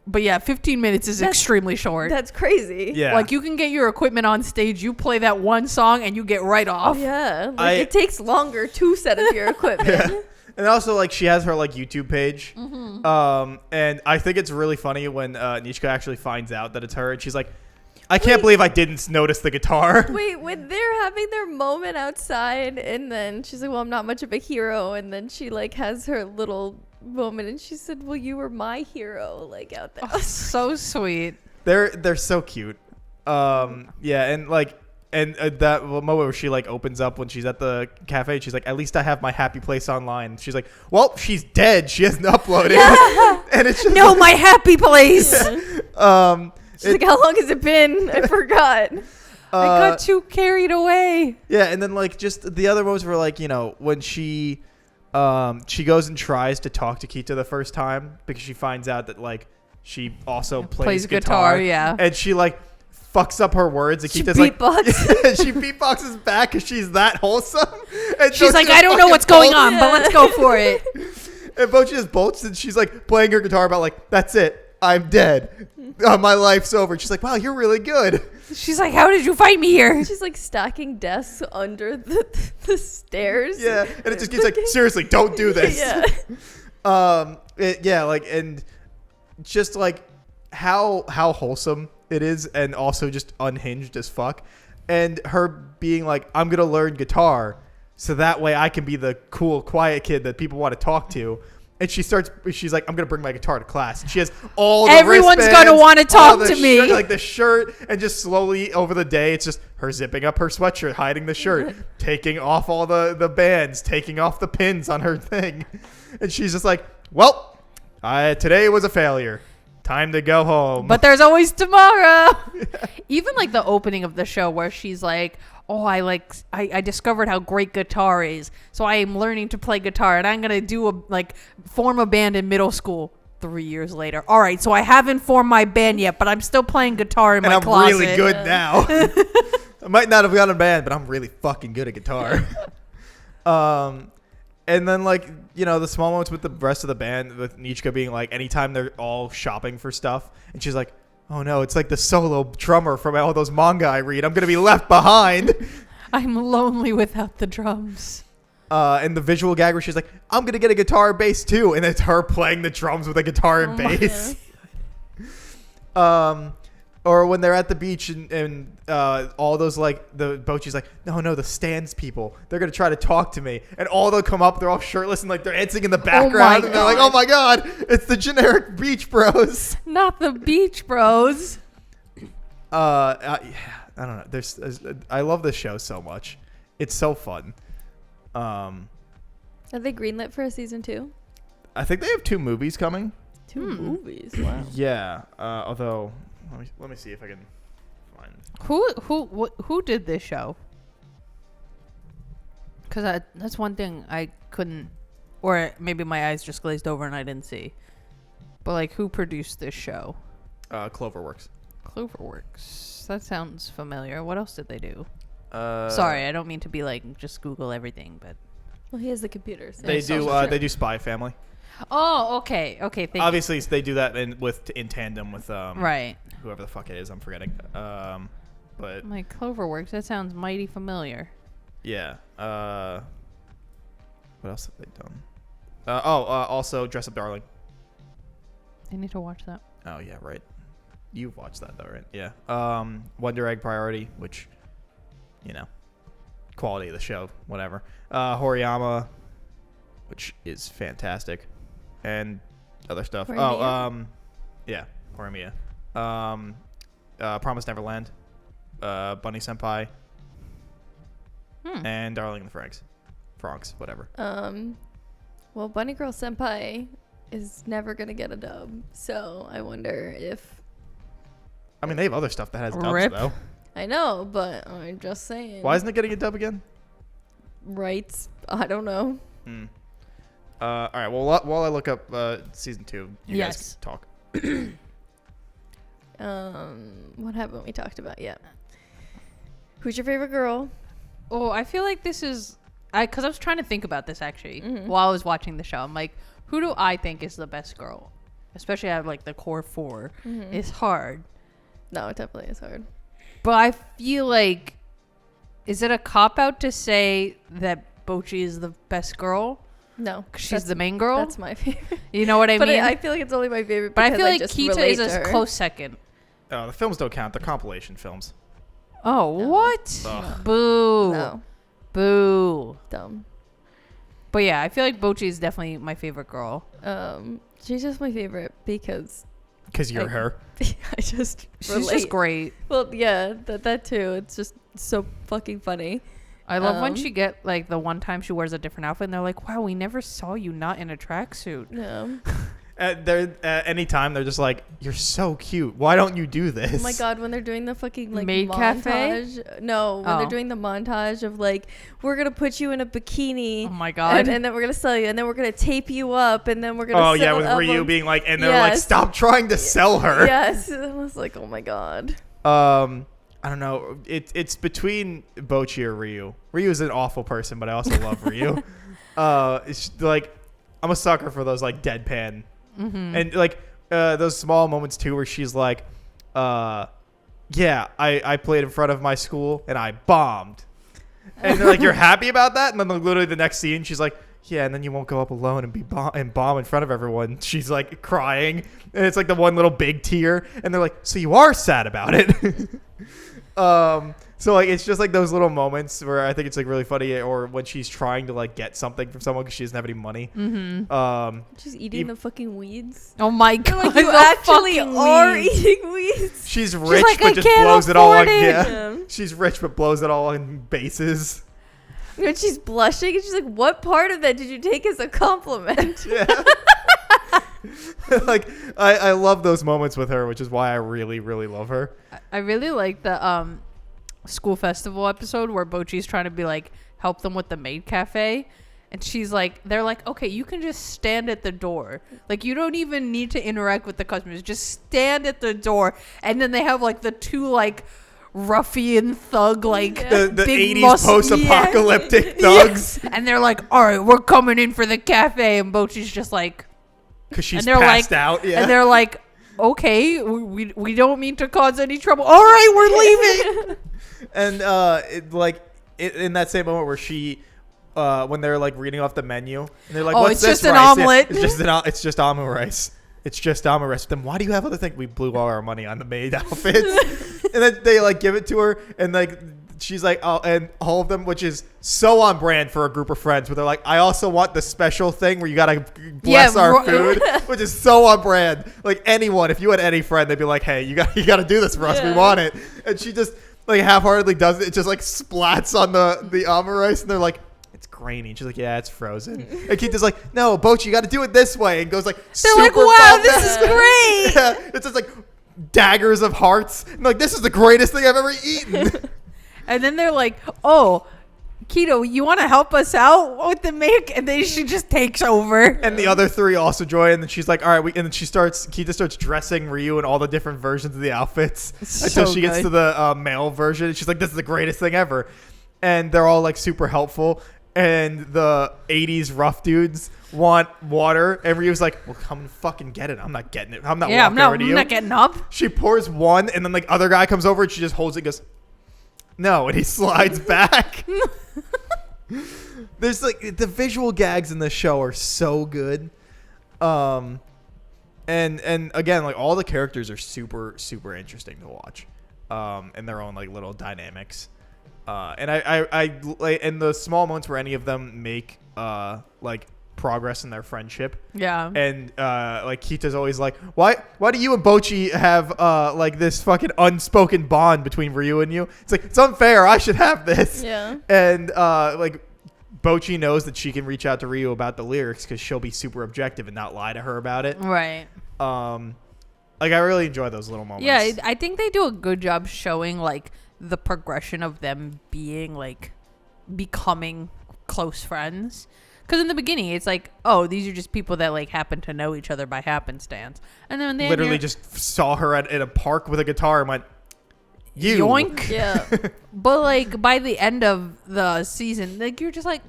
But yeah, 15 minutes is That's- extremely short. that's crazy. Yeah. Like you can get your equipment on stage, you play that one song, and you get right off. Yeah. Like, it takes longer to set up your equipment. Yeah. And also, like, she has her, like, YouTube page. Mm-hmm. And I think it's really funny when Nishika actually finds out that it's her. And she's like, I can't believe I didn't notice the guitar. Wait, when they're having their moment outside, and then she's like, well, I'm not much of a hero, and then she like has her little moment, and she said, well, you were my hero, like out there. Oh, so sweet. They're so cute. Yeah, and like, and that moment where she like opens up when she's at the cafe, she's like, at least I have my happy place online. She's like, well, she's dead. She hasn't uploaded. Yeah. And it's just No, like, my happy place. She's like, how long has it been? I forgot. I got too carried away. Yeah, and then like just the other moments were like, you know, when she goes and tries to talk to Kita the first time because she finds out that like she also plays guitar. Yeah. And she like fucks up her words and She Kita's like beatbox. she beatboxes back because she's that wholesome. And She's so like, she I don't know fucking what's going bolts. on, but let's go for it. And Bocchi just bolts and she's like playing her guitar about like, that's it. I'm dead. My life's over. She's like, wow, you're really good. She's like, how did you find me here? She's like stacking desks under the stairs. Yeah. And it just keeps like, seriously, don't do this. Yeah. Yeah, like, and just like how wholesome it is and also just unhinged as fuck. And her being like, I'm going to learn guitar so that way I can be the cool, quiet kid that people want to talk to. And she's like, I'm going to bring my guitar to class. And she has all the Everyone's wristbands, gonna wanna all talk the to me. shirt, like the shirt, and just slowly over the day, it's just her zipping up her sweatshirt, hiding the shirt, taking off all the bands, taking off the pins on her thing. And she's just like, well, today was a failure. Time to go home. But there's always tomorrow. Even like the opening of the show where she's like, oh, I discovered how great guitar is. So I am learning to play guitar and I'm going to form a band in middle school 3 years later. All right. So I haven't formed my band yet, but I'm still playing guitar in my closet. And I'm really good now. I might not have got a band, but I'm really fucking good at guitar. And then, like, you know, the small moments with the rest of the band, with Nichika being like, anytime they're all shopping for stuff, and she's like, oh no, it's like the solo drummer from all those manga I read. I'm going to be left behind. I'm lonely without the drums. And the visual gag where she's like, I'm going to get a guitar and bass too. And it's her playing the drums with a guitar and bass. Or when they're at the beach and all those, like, the Bocchi's like, no, the stands people, they're going to try to talk to me. And all they'll come up, they're all shirtless and, like, they're dancing in the background. And they're like, oh, my God, it's the generic Beach Bros. Not the Beach Bros. I don't know. I love this show so much. It's so fun. Are they greenlit for a season 2? I think they have 2 movies coming. 2 movies? Wow. Yeah. Although... Let me see if I can find. Who did this show? Because that's one thing I couldn't, or maybe my eyes just glazed over and I didn't see. But like, who produced this show? Cloverworks. Cloverworks. That sounds familiar. What else did they do? Sorry, I don't mean to be like just Google everything, but Well, he has the computer. So they do Spy Family. oh, okay. Thank you. Obviously, they do that in tandem with Right. whoever the fuck it is. I'm forgetting. But I'm like, Cloverworks. That sounds mighty familiar. yeah. What else have they done? Also Dress Up Darling. I need to watch that. Oh yeah, right. You've watched that though, right? Yeah. Wonder Egg Priority, which, you know, quality of the show, whatever. Horiyama, which is fantastic, and other stuff. Horimiya? Yeah, Horimiya. Promised Neverland, Bunny Senpai, and Darling in the Franxx, whatever. Well, Bunny Girl Senpai is never gonna get a dub, so I wonder if. I mean, they have other stuff that has dubs Rip. though. I know, but I'm just saying. Why isn't it getting a dub again? Rights? I don't know. All right. Well, while I look up season 2, you guys can talk. What haven't we talked about yet? Who's your favorite girl? Oh, I feel like this is because I was trying to think about this actually while I was watching the show. I'm like, who do I think is the best girl? Especially out of like the core 4. It's hard. No, it definitely is hard. But I feel like, is it a cop-out to say that Bocchi is the best girl? No. 'Cause she's the main girl? That's my favorite. You know what I But mean? I feel like it's only my favorite but I because feel like just Kita relate is to a her. close second. The films don't count. They're compilation films. Oh, No. what? Ugh. Boo. No, Boo. dumb. But yeah, I feel like Bocchi is definitely my favorite girl. She's just my favorite because Because you're Like- her. I just She's relate. just great. Well, yeah, that too. It's just so fucking funny. I love when Um, she get like the one time she wears a different outfit and they're like, wow, we never saw you not in a tracksuit. Yeah. Anytime they're just like, you're so cute. Why don't you do this? Oh my god, when they're doing the fucking like Maid cafe? montage. No, when Oh. they're doing the montage of like, we're gonna put you in a bikini. Oh my god. And then we're gonna sell you, and then we're gonna tape you up, and then we're gonna. Oh yeah, sell with up Ryu on- being like, and they're like, Yes. stop trying to sell her. Yes, I was like, oh my god. I don't know. It's between Bocchi or Ryu. Ryu is an awful person, but I also love Ryu. It's like, I'm a sucker for those like deadpan and like those small moments too, where she's like, yeah, I played in front of my school and I bombed, and they're like, you're happy about that? And then like, literally the next scene, she's like, yeah, and then you won't go up alone and bomb in front of everyone. She's like crying, and it's like the one little big tear, and they're like, so you are sad about it. So like it's just like those little moments where I think it's like really funny, or when she's trying to like get something from someone because she doesn't have any money. She's eating the fucking weeds. Oh my god. Like you the actually fucking are weeds. eating weeds. She's rich, like, but "I just can't blows it all on afford it." yeah. She's rich, but blows it all on bases. And she's blushing, and she's like, "What part of that did you take as a compliment?" Yeah. Like I love those moments with her, which is why I really, really love her. I really like the school festival episode where Bocchi's trying to be like help them with the maid cafe, and she's like, they're like, okay, you can just stand at the door, like you don't even need to interact with the customers, just stand at the door. And then they have like the two like ruffian thug like Yeah. The big 80s post-apocalyptic thugs. and they're like, all right, we're coming in for the cafe, and Bocchi's just like, Because she's and they're passed like, out. Yeah. and they're like, okay, we don't mean to cause any trouble. All right, we're leaving. And in that same moment where she, when they're like reading off the menu, and they're like, Oh, "What's it's this just an rice?" Yeah, omelet. it's just omelet rice. It's just omelet rice. Then why do you have other things? We blew all our money on the maid outfits, and then they like give it to her, and like she's like, oh, and all of them, which is so on brand for a group of friends, where they're like, I also want the special thing where you gotta bless our food, which is so on brand. Like anyone, if you had any friend, they'd be like, hey, you gotta do this for us. We Yeah. want it, and she just like half-heartedly does it. It just like splats on the omelet rice, and they're like, it's grainy. And she's like, yeah, it's frozen. And Keith is like, no, Bocchi, you got to do it this way, and goes like, They're like, super wow, bummed this out. is great. Yeah, it's just like daggers of hearts. And like, this is the greatest thing I've ever eaten. And then they're like, oh, Keto, you want to help us out with the make? And then she just takes over. And the other three also join. And then she's like, all right, and then Keita starts dressing Ryu in all the different versions of the outfits until so she gets good. to the male version. And she's like, this is the greatest thing ever. And they're all like super helpful. And the 80s rough dudes want water. And Ryu's like, well, come and fucking get it. I'm not getting it. I'm not walking over to you. I'm not getting up. She pours one, and then like other guy comes over and she just holds it and goes, no, and he slides back. There's like the visual gags in this show are so good. And again, like all the characters are super, super interesting to watch. In their own like little dynamics. And I like in the small moments where any of them make like progress in their friendship. Yeah. And like Kita's always like, why do you and Bocchi have like this fucking unspoken bond between Ryu and you? It's like, it's unfair. I should have this. Yeah. And like Bocchi knows that she can reach out to Ryu about the lyrics because she'll be super objective and not lie to her about it. Right. Like I really enjoy those little moments. Yeah, I think they do a good job showing like the progression of them being like becoming close friends. Because in the beginning, it's like, oh, these are just people that like happen to know each other by happenstance, and then they literally just saw her at a park with a guitar and went, you. yoink. Yeah. But like by the end of the season, like you're just like,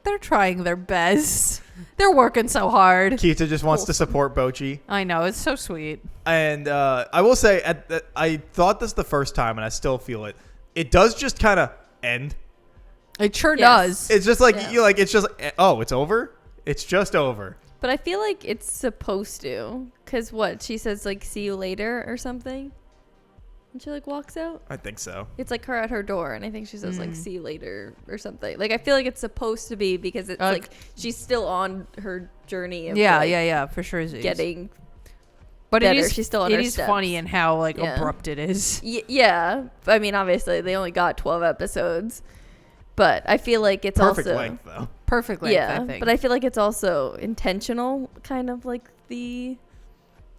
they're trying their best. They're working so hard. Kita just wants to support Bocchi. I know, it's so sweet. And I will say, I thought this the first time, and I still feel it. It does just kind of end. It sure Yes. does. It's just like Yeah. you like. It's just oh, it's over. It's just over. But I feel like it's supposed to. Because what? She says, like, see you later or something? And she, like, walks out? I think so. It's, like, her at her door. And I think she says, like, see you later or something. Like, I feel like it's supposed to be because it's, like, she's still on her journey of, like, for sure. getting but better. it is, She's still on it her is steps. funny in how, like, Yeah. abrupt it is. Yeah. I mean, obviously, they only got 12 episodes. But I feel like it's Perfect also... length, though. Perfect length, yeah, I think. but I feel like it's also intentional, kind of like the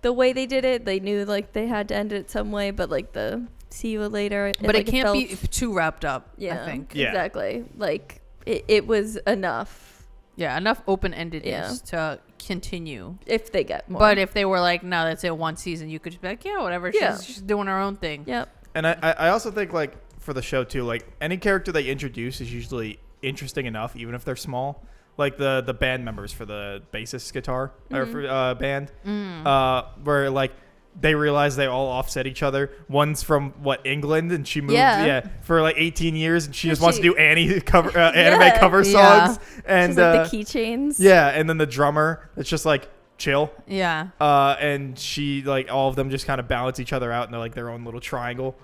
way they did it. They knew like they had to end it some way, but like the see you later. But like, it can't be felt- too wrapped up, Yeah, I think. Yeah. exactly. Like it was enough Yeah, enough open-endedness Yeah. to continue. if they get more. But if they were like, no, that's it, one season, you could just be like, yeah, whatever. Yeah. She's doing her own thing. yep, And I also think, like, for the show, too, like, any character they introduce is usually interesting enough, even if they're small. Like, the band members for the bassist guitar or for band. Where, like, they realize they all offset each other. One's from, England? And she moved, Yeah. for, like, 18 years. And she Yeah, just wants to do anime cover Yeah. songs. And, she's like the keychains. yeah, and then the drummer, it's just, like, chill. Yeah. And she, like, all of them just kind of balance each other out in like their own little triangle.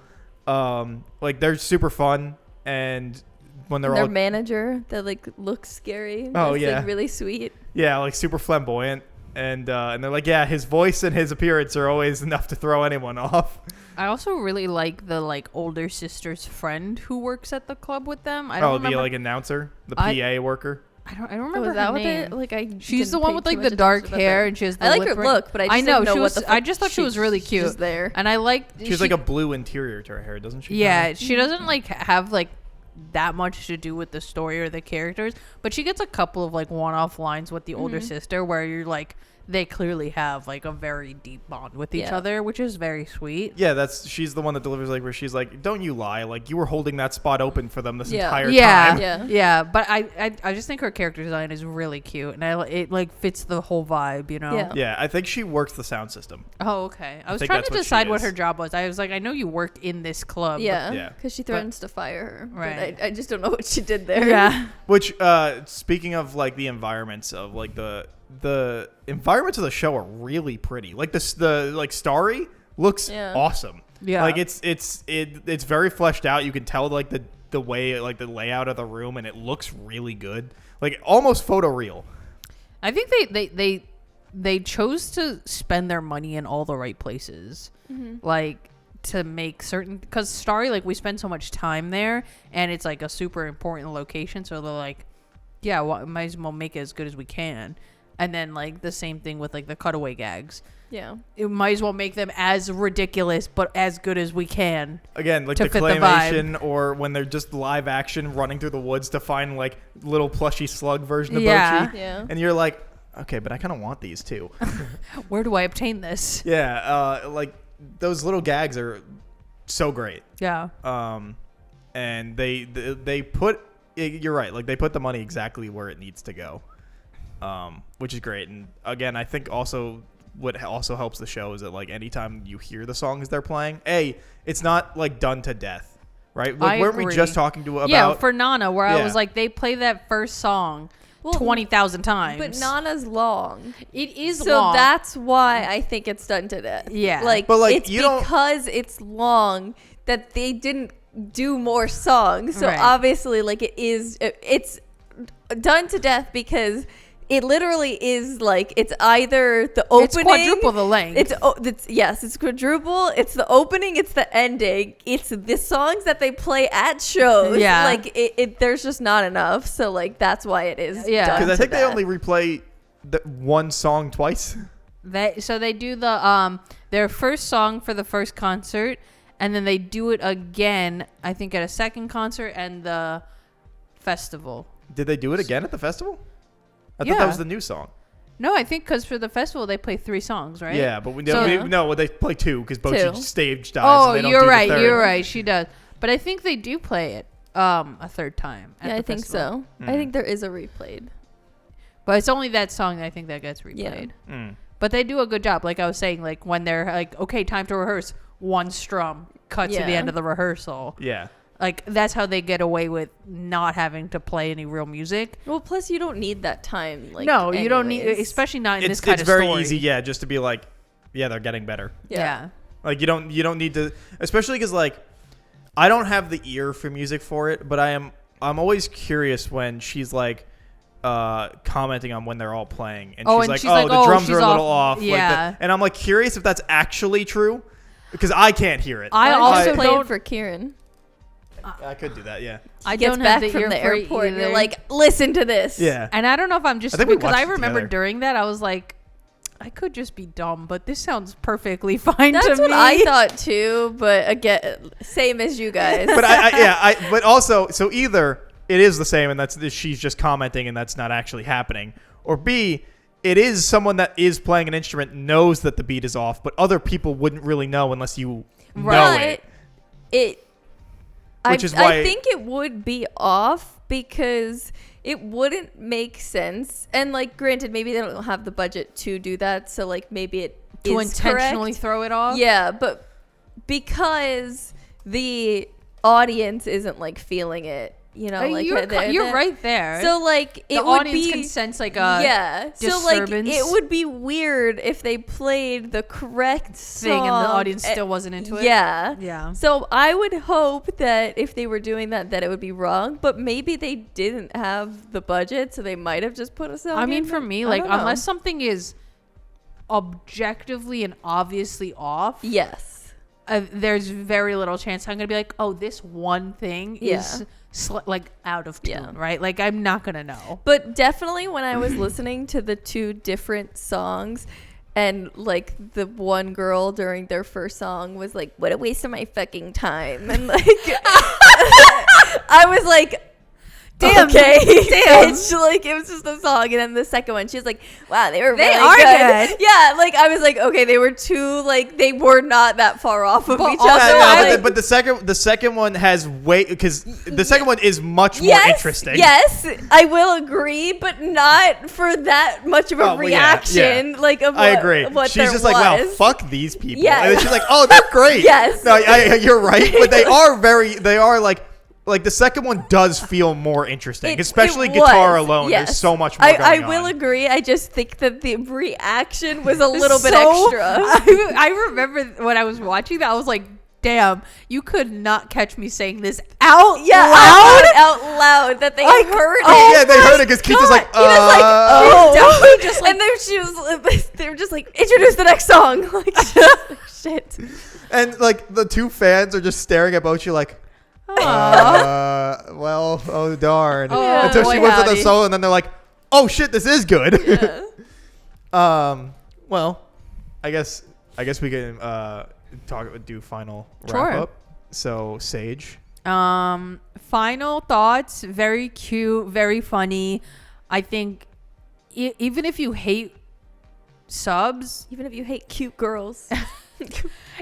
Like, they're super fun, and when they're Their all manager that like looks scary. Oh, that's, yeah. like, really sweet. like super flamboyant, and they're like, yeah, his voice and his appearance are always enough to throw anyone off. I also really like the, like, older sister's friend who works at the club with them. I don't The remember. like announcer, the PA worker. I don't Oh, remember was that her what name. they like? I She's didn't the one pay with, too like, much the dark attention about hair, that. and she has the I like lip her ring. look, but I just know didn't know she what was. the fuck I just thought she was really cute, Just there. and I liked. She has like a blue interior to her hair, doesn't she? Yeah, she doesn't like have like that much to do with the story or the characters, but she gets a couple of like one-off lines with the older sister where you're like, they clearly have like a very deep bond with each Yeah. other, which is very sweet. Yeah, she's the one that delivers, like, where she's like, don't you lie, like, you were holding that spot open for them this Yeah. entire Yeah, time. yeah, but I just think her character design is really cute, and it like fits the whole vibe, you know. Yeah. Yeah, I think she works the sound system. Oh, okay. I was think trying that's to what she decide what is. her job was. I was like, I know you work in this club. Yeah, Yeah. because she threatens to fire her. Right. But I just don't know what she did there. Yeah. Which, speaking of like the environments of like the environments of the show are really pretty. Like the like Starry looks Yeah. awesome. Yeah. Like it's very fleshed out. You can tell like the way like the layout of the room, and it looks really good. Like almost photoreal. I think they chose to spend their money in all the right places. Like to make certain, because Starry, like, we spend so much time there, and it's like a super important location, so they're like, yeah, well, might as well make it as good as we can. And then like the same thing with like the cutaway gags. Yeah. It might as well make them as ridiculous but as good as we can. Again, like To the fit the claymation, or when they're just live action running through the woods to find like little plushy slug version of Yeah. Bocchi. Yeah. And you're like, okay, but I kind of want these too. Where do I obtain this? Yeah, like those little gags are so great. Yeah. And they put, you're right, like they put the money exactly where it needs to go, which is great. And again, I think also what also helps the show is that like anytime you hear the songs they're playing, it's not like done to death, right? Like, I weren't we agree. just talking about Yeah, for Nana, where I Yeah. was like, they play that first song Well, 20,000 times. But Nana's long. It is So long. that's why I think it's done to death. Yeah. Like, But, like, it's you don't- because it's long that they didn't do more songs. So Right. obviously, like, it's done to death because it literally is like it's either the opening. It's quadruple the length. It's quadruple. It's the opening. It's the ending. It's the songs that they play at shows. Yeah. Like there's just not enough. So like that's why it is. Yeah. done because I to think they death. only replay the one song twice. So they do the their first song for the first concert, and then they do it again, I think, at a second concert and the festival. Did they do it again at the festival? I thought Yeah. that was the new song. No, I think because for the festival they play 3 songs, right? Yeah, but So- no, they play 2 because Bocchi Two. stage dies. Oh, and they don't you're do the right. third. You're right. She does. But I think they do play it a third time. At Yeah, the I think festival. so. I think there is a replayed. But it's only that song that I think that gets Yeah. replayed. Mm. But they do a good job. Like I was saying, like when they're like, okay, time to rehearse, one strum cut to the Yeah. end of the rehearsal. Yeah. Like that's how they get away with not having to play any real music. Well, plus you don't need that time. Like, No, you don't need, anyways. especially not in It's this kind it's of very story. easy, yeah, just to be like, yeah, they're getting better. Yeah. Like you don't need to, especially because like I don't have the ear for music for it, but I'm always curious when she's like commenting on when they're all playing, and she's like, the drums are a little off. Yeah. Like and I'm like curious if that's actually true because I can't hear it. I Why don't also you play don't. it for Kieran. I could do that, yeah. I Gets don't back have the from ear the for airport, and either. you're like, listen to this. Yeah. And I don't know if I'm just I think we because I watched it remember together. during that I was like, I could just be dumb, but this sounds perfectly fine That's to what me. I thought too, but again, same as you guys. But but also, so either it is the same and that's she's just commenting and that's not actually happening, or B, it is someone that is playing an instrument knows that the beat is off, but other people wouldn't really know unless you know it. Which is why I think it would be off because it wouldn't make sense. And like, granted, maybe they don't have the budget to do that, so like maybe it to is intentionally correct. throw it off. Yeah, but because the audience isn't like feeling it, you know, like you're right there. So like it the would audience be can sense like a So like disturbance. it would be weird if they played the correct thing and the song audience still wasn't into it. Yeah. Yeah. So I would hope that if they were doing that it would be wrong, but maybe they didn't have the budget, so they might have just put a song. I mean, in. for me, I like don't know. unless something is objectively and obviously off, yes, there's very little chance I'm gonna be like, oh, this one thing is like out of tune, Yeah. right? Like I'm not gonna know. but definitely when I was listening to the two different songs. And like the one girl during their first song was like, "What a waste of my fucking time," and like, I was like, Damn, okay, damn. bitch. Like it was just a song, and then the second one, she's like, "Wow, they were They really are good." good. Yeah, like I was like, okay, they were two, like they were not that far off of But each also other. Yeah, Like, but the second one has way because the second one is much more yes, interesting. yes, I will agree, but not for that much of a Oh, well, yeah, reaction. yeah. Like of I what, agree. What She's there just like, wow, was. fuck these people. Yeah. And then she's like, oh, they're great. Yes. No, you're right. But they are like the second one does feel more interesting, especially It guitar was, alone. yes. There's so much more I going will on. agree. I just think that the reaction was a little bit So- extra. I remember when I was watching that, I was like, damn, you could not catch me saying this out Yeah, loud. out loud that they Like, heard Oh, it. yeah, they heard it because Keith was like, He was like, oh. Definitely just like- and then she was, they were just like, introduce the next song. Like, shit. and like the two fans are just staring at Bocchi like, well, oh darn. Oh, Until she boy, moves to the howdy. solo, and then they're like, oh shit, this is good. Yeah. Well, I guess we can do final Sure. wrap up. So Sage. Final thoughts. Very cute, very funny. I think even if you hate subs, Even if you hate cute girls.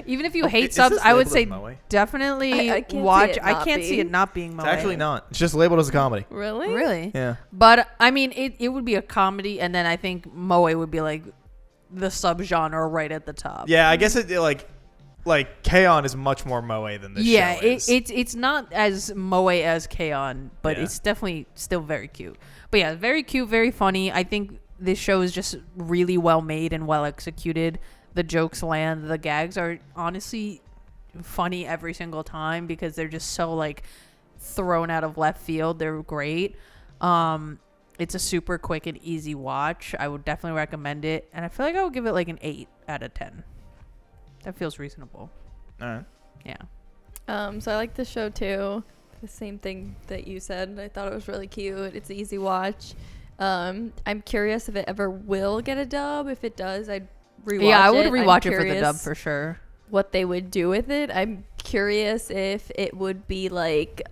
even if you hate Is subs, this I would labeled say as Moe? definitely I can't see watch. it I not can't see being. it not being Moe. It's actually not. It's just labeled as a comedy. Really? Really. Yeah. But I mean, it would be a comedy, and then I think Moe would be like the subgenre right at the top. Yeah, I guess it like K-On! Is much more Moe than this Yeah, show is. it's not as Moe as K-On!, but Yeah. it's definitely still very cute. But yeah, very cute, very funny. I think this show is just really well made and well executed. The jokes land. The gags are honestly funny every single time because they're just so like thrown out of left field. They're great. It's a super quick and easy watch. I would definitely recommend it, and I feel like I would give it like an 8 out of 10. That feels reasonable. All right. Yeah. So I like the show too. The same thing that you said. I thought it was really cute. It's an easy watch. I'm curious if it ever will get a dub. If it does, I'd rewatch it. Yeah, I would I'm rewatch it for the curious dub for sure. what they would do with it. I'm curious if it would be like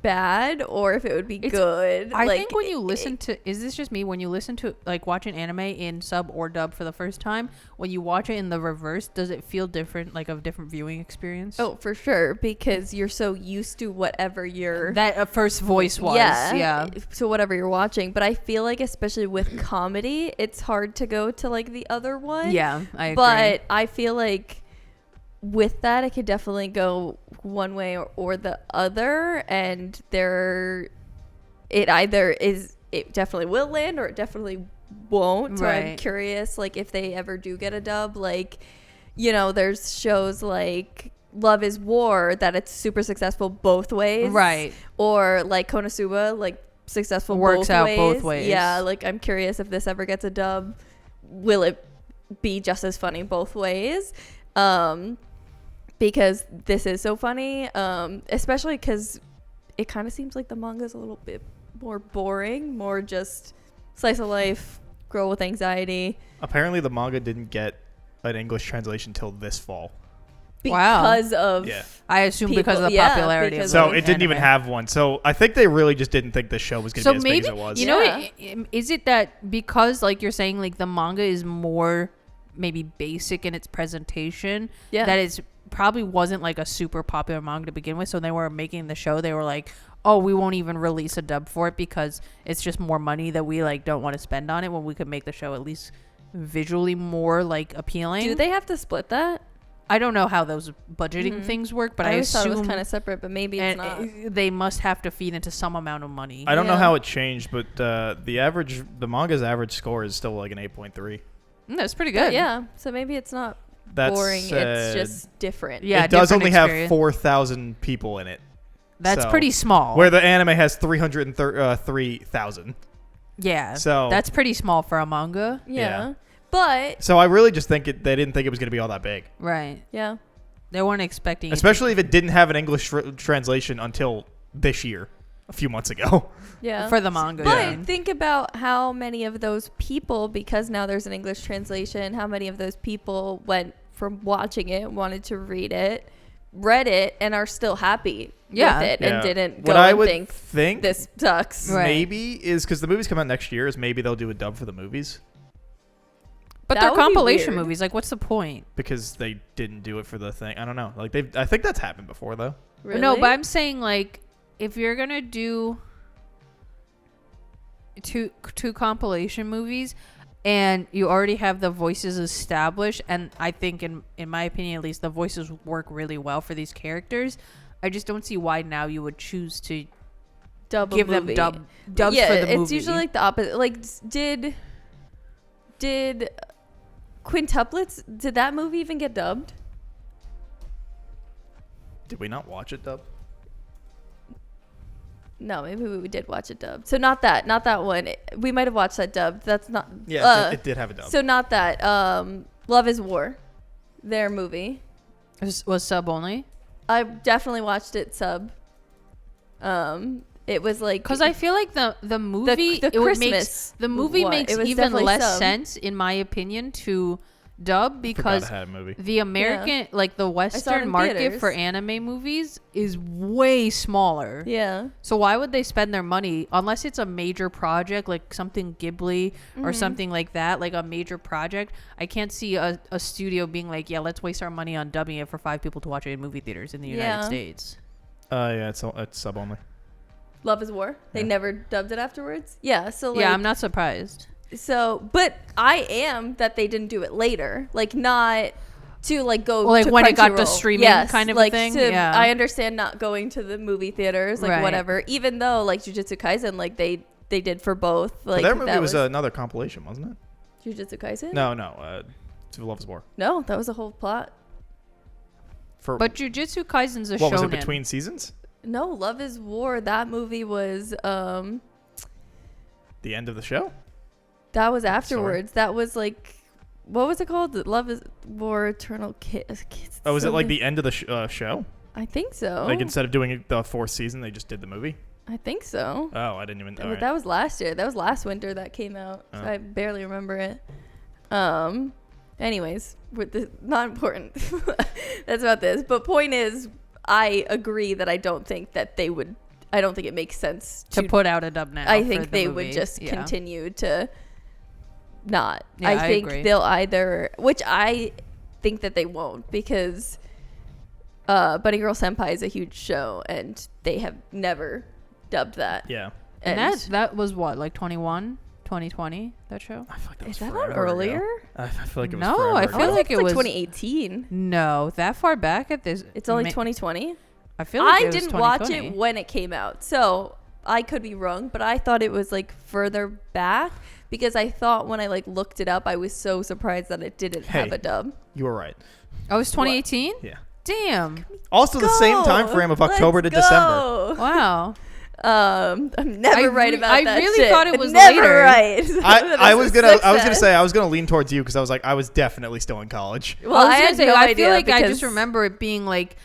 bad or if it would be good. I like, think when you listen to, is this just me? When you listen to like watch an anime in sub or dub for the first time, when you watch it in the reverse, does it feel different, like a different viewing experience? Oh, for sure, because you're so used to whatever you're that first voice was. Yeah. to whatever you're watching. But I feel like especially with comedy, it's hard to go to like the other one. Yeah, I agree. But I feel like with that, it could definitely go one way or the other, and it definitely will land or it definitely won't. So I'm Right. curious, like, if they ever do get a dub, like, you know, there's shows like Love is War that it's super successful both ways, Right. or like Konosuba, like successful Works both out ways. both ways. Yeah, like I'm curious if this ever gets a dub, will it be just as funny both ways? Because this is so funny, especially because it kind of seems like the manga's a little bit more boring, more just slice of life, girl with anxiety. Apparently, the manga didn't get an English translation till this fall. Wow. Because of Yeah. I assume People- because of the yeah, popularity because of So the it didn't even anime. have one. So I think they really just didn't think the show was going to So be as maybe big as it was. you know, Yeah. is it that because like you're saying, like the manga is more maybe basic in its presentation, Yeah. that it's probably wasn't like a super popular manga to begin with. So they were making the show, they were like, oh, we won't even release a dub for it because it's just more money that we like don't want to spend on it when we could make the show at least visually more like appealing. Do they have to split that? I don't know how those budgeting things work, but I always thought it assume was kind of separate, but maybe it's not. they must have to feed into some amount of money. I don't know Yeah. how it changed, but the manga's average score is still like an 8.3. That's pretty But good. yeah, so maybe it's not That's boring. It's just different. Yeah, it does different only have experience. 4,000 people in it. That's So- pretty small. Where the anime has 303,000. Yeah. So That's pretty small for a manga. Yeah. Yeah. But So I really just think they didn't think it was going to be all that big, Right. yeah. They weren't expecting it especially if it didn't have an English translation until this year, a few months ago. Yeah. for the manga. But Yeah. think about how many of those people, because now there's an English translation, how many of those people went from watching it, wanted to read it, read it, and are still happy Yeah. with it Yeah. and didn't go What I and would think this sucks. Right. maybe is because the movies come out next year, is maybe they'll do a dub for the movies But That they're would be compilation weird. movies. Like, what's the point? because they didn't do it for the thing. I don't know. Like I think that's happened before though. Really? No, but I'm saying, like, if you're going to do two compilation movies and you already have the voices established, and I think, in my opinion at least, the voices work really well for these characters, I just don't see why now you would choose to Dub a give them movie. dubs yeah, for the movie. it's usually like the opposite. Like, did Quintuplets, did that movie even get dubbed? Did we not watch it dub? No, maybe we did watch it dubbed. So not that one. We might have watched that dubbed. That's not. Yeah, it did have a dub. So not that. Love is War, their movie. Was sub only? I definitely watched it sub. It was like Because I feel like the movie the it would Christmas makes the movie one. makes It was even definitely less sub. sense in my opinion to dub, because Forgot I had a movie. the American like the saw it Western in market theaters. for anime movies is way smaller. yeah. So why would they spend their money unless it's a major project like something Ghibli or something like that, like a major project? I can't see a studio being like, yeah, let's waste our money on dubbing it for 5 people to watch it in movie theaters in the United Yeah. States. Yeah, it's sub only. Love is War. They Yeah. never dubbed it afterwards. Yeah. So like, Yeah, I'm not surprised. So, but I am that they didn't do it later, like not to like go Well, like to when it got to Crunchyroll. streaming yes, kind of a like thing? to- Yeah. I understand not going to the movie theaters, like Right. whatever. Even though like Jujutsu Kaisen, like they did for both. But Like that movie was another compilation, wasn't it? Jujutsu Kaisen. No. To Love is War. No, that was a whole plot. For But Jujutsu Kaisen's a what was it shonen. between seasons? No, Love is War. That movie was The end of the show? that was afterwards. That was like, what was it called? Love is War Eternal Kiss. Oh, was it like the end of the show? I think so. Like instead of doing the 4th season, they just did the movie? I think so. Oh, I didn't even. But All right. that was last year. That was last winter that came out. So Oh. I barely remember it. Anyways, with the not important. That's about this. But point is, I agree that I don't think that they would. I don't think it makes sense to put out a dub now. I for think the they movie. would just Yeah. continue to not. Yeah, I I think agree. they'll either, which I think that they won't, because Bunny Girl Senpai is a huge show and they have never dubbed that. Yeah. And that was what, like 21? 2020, that show. I feel like that was Is that forever not earlier? ago. I feel like it was No, forever I ago. feel like it's it was 2018. No, that far back at this. It's only 2020. I feel like I it was didn't watch 2020. it when it came out, so I could be wrong, but I thought it was like further back because I thought when I like looked it up, I was so surprised that it didn't have a dub. You were right. Oh, it's 2018? Yeah. Damn. Also the same time frame of October to December. Wow. I'm never right about I that. really shit. thought it was never later. right. I was gonna say I was gonna lean towards you because I was like I was definitely still in college. Well, I was I gonna had say no I idea feel like I because- just remember it being like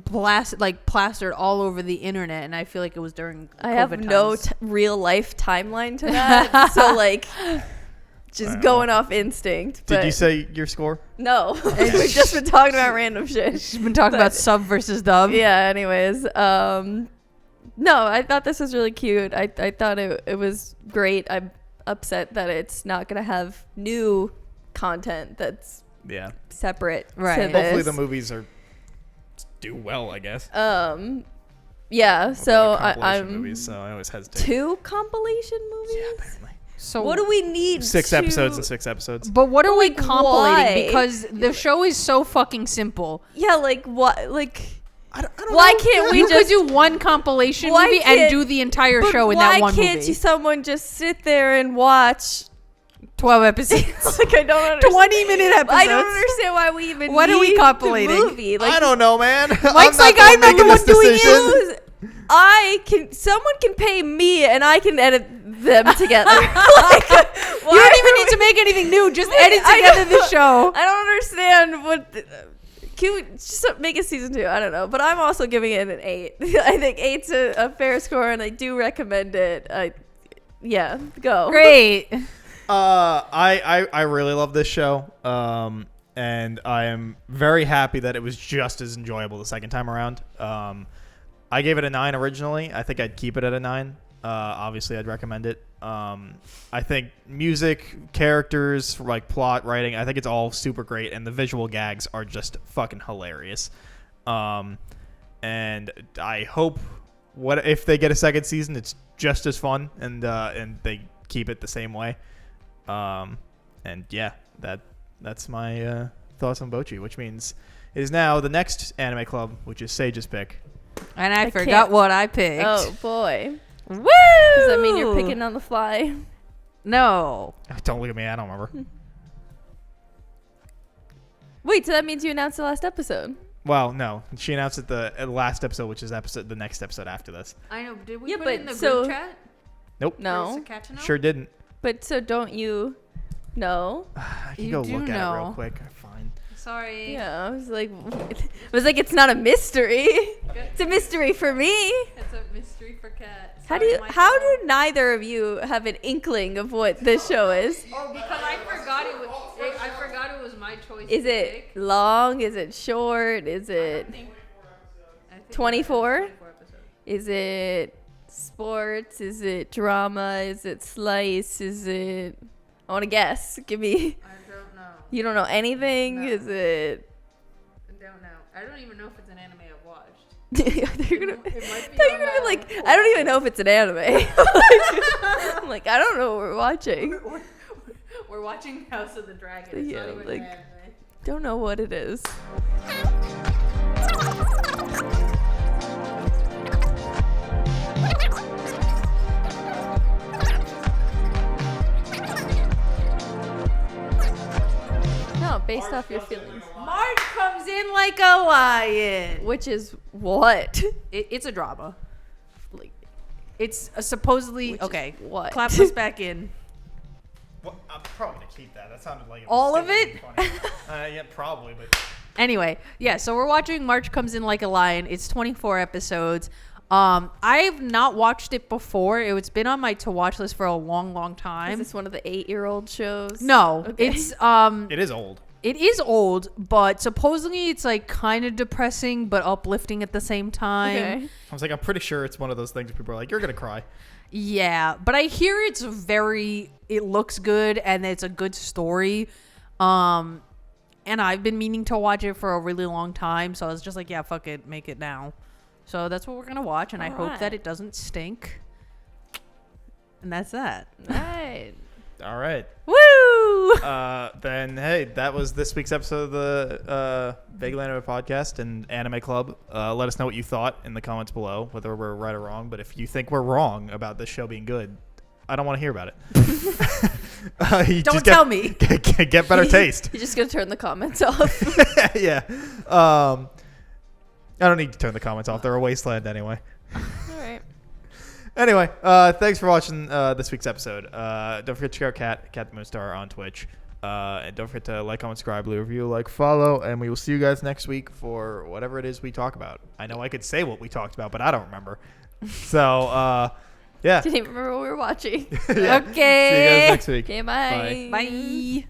plastered all over the internet, and I feel like it was during I have COVID no times. real life timeline to that, so like just going off instinct. Did but you say your score? no? We've just been talking about random shit. She's been talking about sub versus dub. Yeah. Anyways, no, I thought this was really cute. I thought it was great. I'm upset that it's not gonna have new content that's Yeah. separate Right. to this. Hopefully the movies do well. I guess. Yeah. So Compilation I'm movies, so I always hesitate. 2 compilation movies. Yeah, apparently. So What do we need? 6 to- episodes and 6 episodes. But what are we like, compilating? why? Because the show is so fucking simple. Yeah, like what? Like I don't why know. can't we You just could do one compilation Why movie and can't- do the entire but show in why that one can't movie. you someone just sit there and watch? 12 episodes. Like I don't understand. 20-minute episodes. I don't understand why we even. What are we need the compilating? Movie. Like, I don't know, man. Mike's like, I'm not the one doing it. Someone can pay me and I can edit them together. Like, You don't even need to make anything new. Just edit together the show. I don't understand what. Can we just make a season 2? I don't know, but I'm also giving it an 8. I think 8's a fair score, and I do recommend it. Yeah, go. Great. I really love this show. And I am very happy that it was just as enjoyable the second time around. I gave it a 9 originally. I think I'd keep it at a 9. Obviously, I'd recommend it. I think music, characters, like plot, writing, I think it's all super great, and the visual gags are just fucking hilarious. And I hope if they get a second season, it's just as fun, and they keep it the same way. And yeah, that's my thoughts on Bocchi, which means it is now the next anime club, which is Sage's pick. And I I forgot can't- what I picked. Oh boy. Woo! Does that mean you're picking on the fly? No. Don't look at me, I don't remember. Wait, so that means you announced the last episode? Well, no, she announced it the last episode, which is the next episode after this. I know. Did we Yeah, put but it in the so- group chat? Nope, No. sure didn't. But so don't you know? I can You go do look at it real know. quick. Fine. Sorry. Yeah, I was like, it's not a mystery. It's a mystery for me. It's a mystery for cats. How do neither of you have an inkling of what this show is? Oh, because I forgot it was my choice. Is it long? Is it short? Is it 24? Is it sports? Is it drama? Is it slice? Is it? I want to guess. Give me. I don't know. You don't know anything? No. Is it? I don't know. I don't even know if it's an anime I've watched. You're gonna, It might be you're on gonna that, be like, I don't even know if it's an anime. I'm like, I don't know what we're watching. We're watching House of the Dragon. It's Yeah, not even like- an anime. Don't know what it is. No, based off your feelings. March comes in like a lion. Which is what? It's a drama. Like, It's supposedly which is okay. what? Clap us back in. Well, I'm probably gonna keep that. That sounded like All of it? Yeah, probably, but Anyway, yeah, so we're watching March Comes In Like a Lion. It's 24 episodes. I've not watched it before. It's been on my to watch list for a long, long Is time. this one of the 8-year-old shows? No, Okay. it's it is old. it is old, but supposedly it's like kind of depressing but uplifting at the same time. Okay. I was like, I'm pretty sure it's one of those things where people are like, you're gonna cry. Yeah, but I hear it looks good and it's a good story. And I've been meaning to watch it for a really long time, so I was just like, yeah, fuck it, make it now. So that's what we're gonna watch, and I hope that Alright. it doesn't stink. And that's that. Right. All right. Woo! Then, hey, that was this week's episode of the Vaguely Anime Podcast and Anime Club. Let us know what you thought in the comments below, whether we're right or wrong. But if you think we're wrong about this show being good, I don't want to hear about it. Don't tell me. Get better taste. You're just going to turn the comments off. Yeah. I don't need to turn the comments off. They're a wasteland anyway. All right. Anyway, thanks for watching this week's episode. Don't forget to check out Cat the Moonstar on Twitch. And don't forget to like, comment, subscribe, leave a review, like, follow. And we will see you guys next week for whatever it is we talk about. I know I could say what we talked about, but I don't remember. So, yeah. Didn't even remember what we were watching. Yeah. Okay. See you guys next week. Okay, bye. Bye.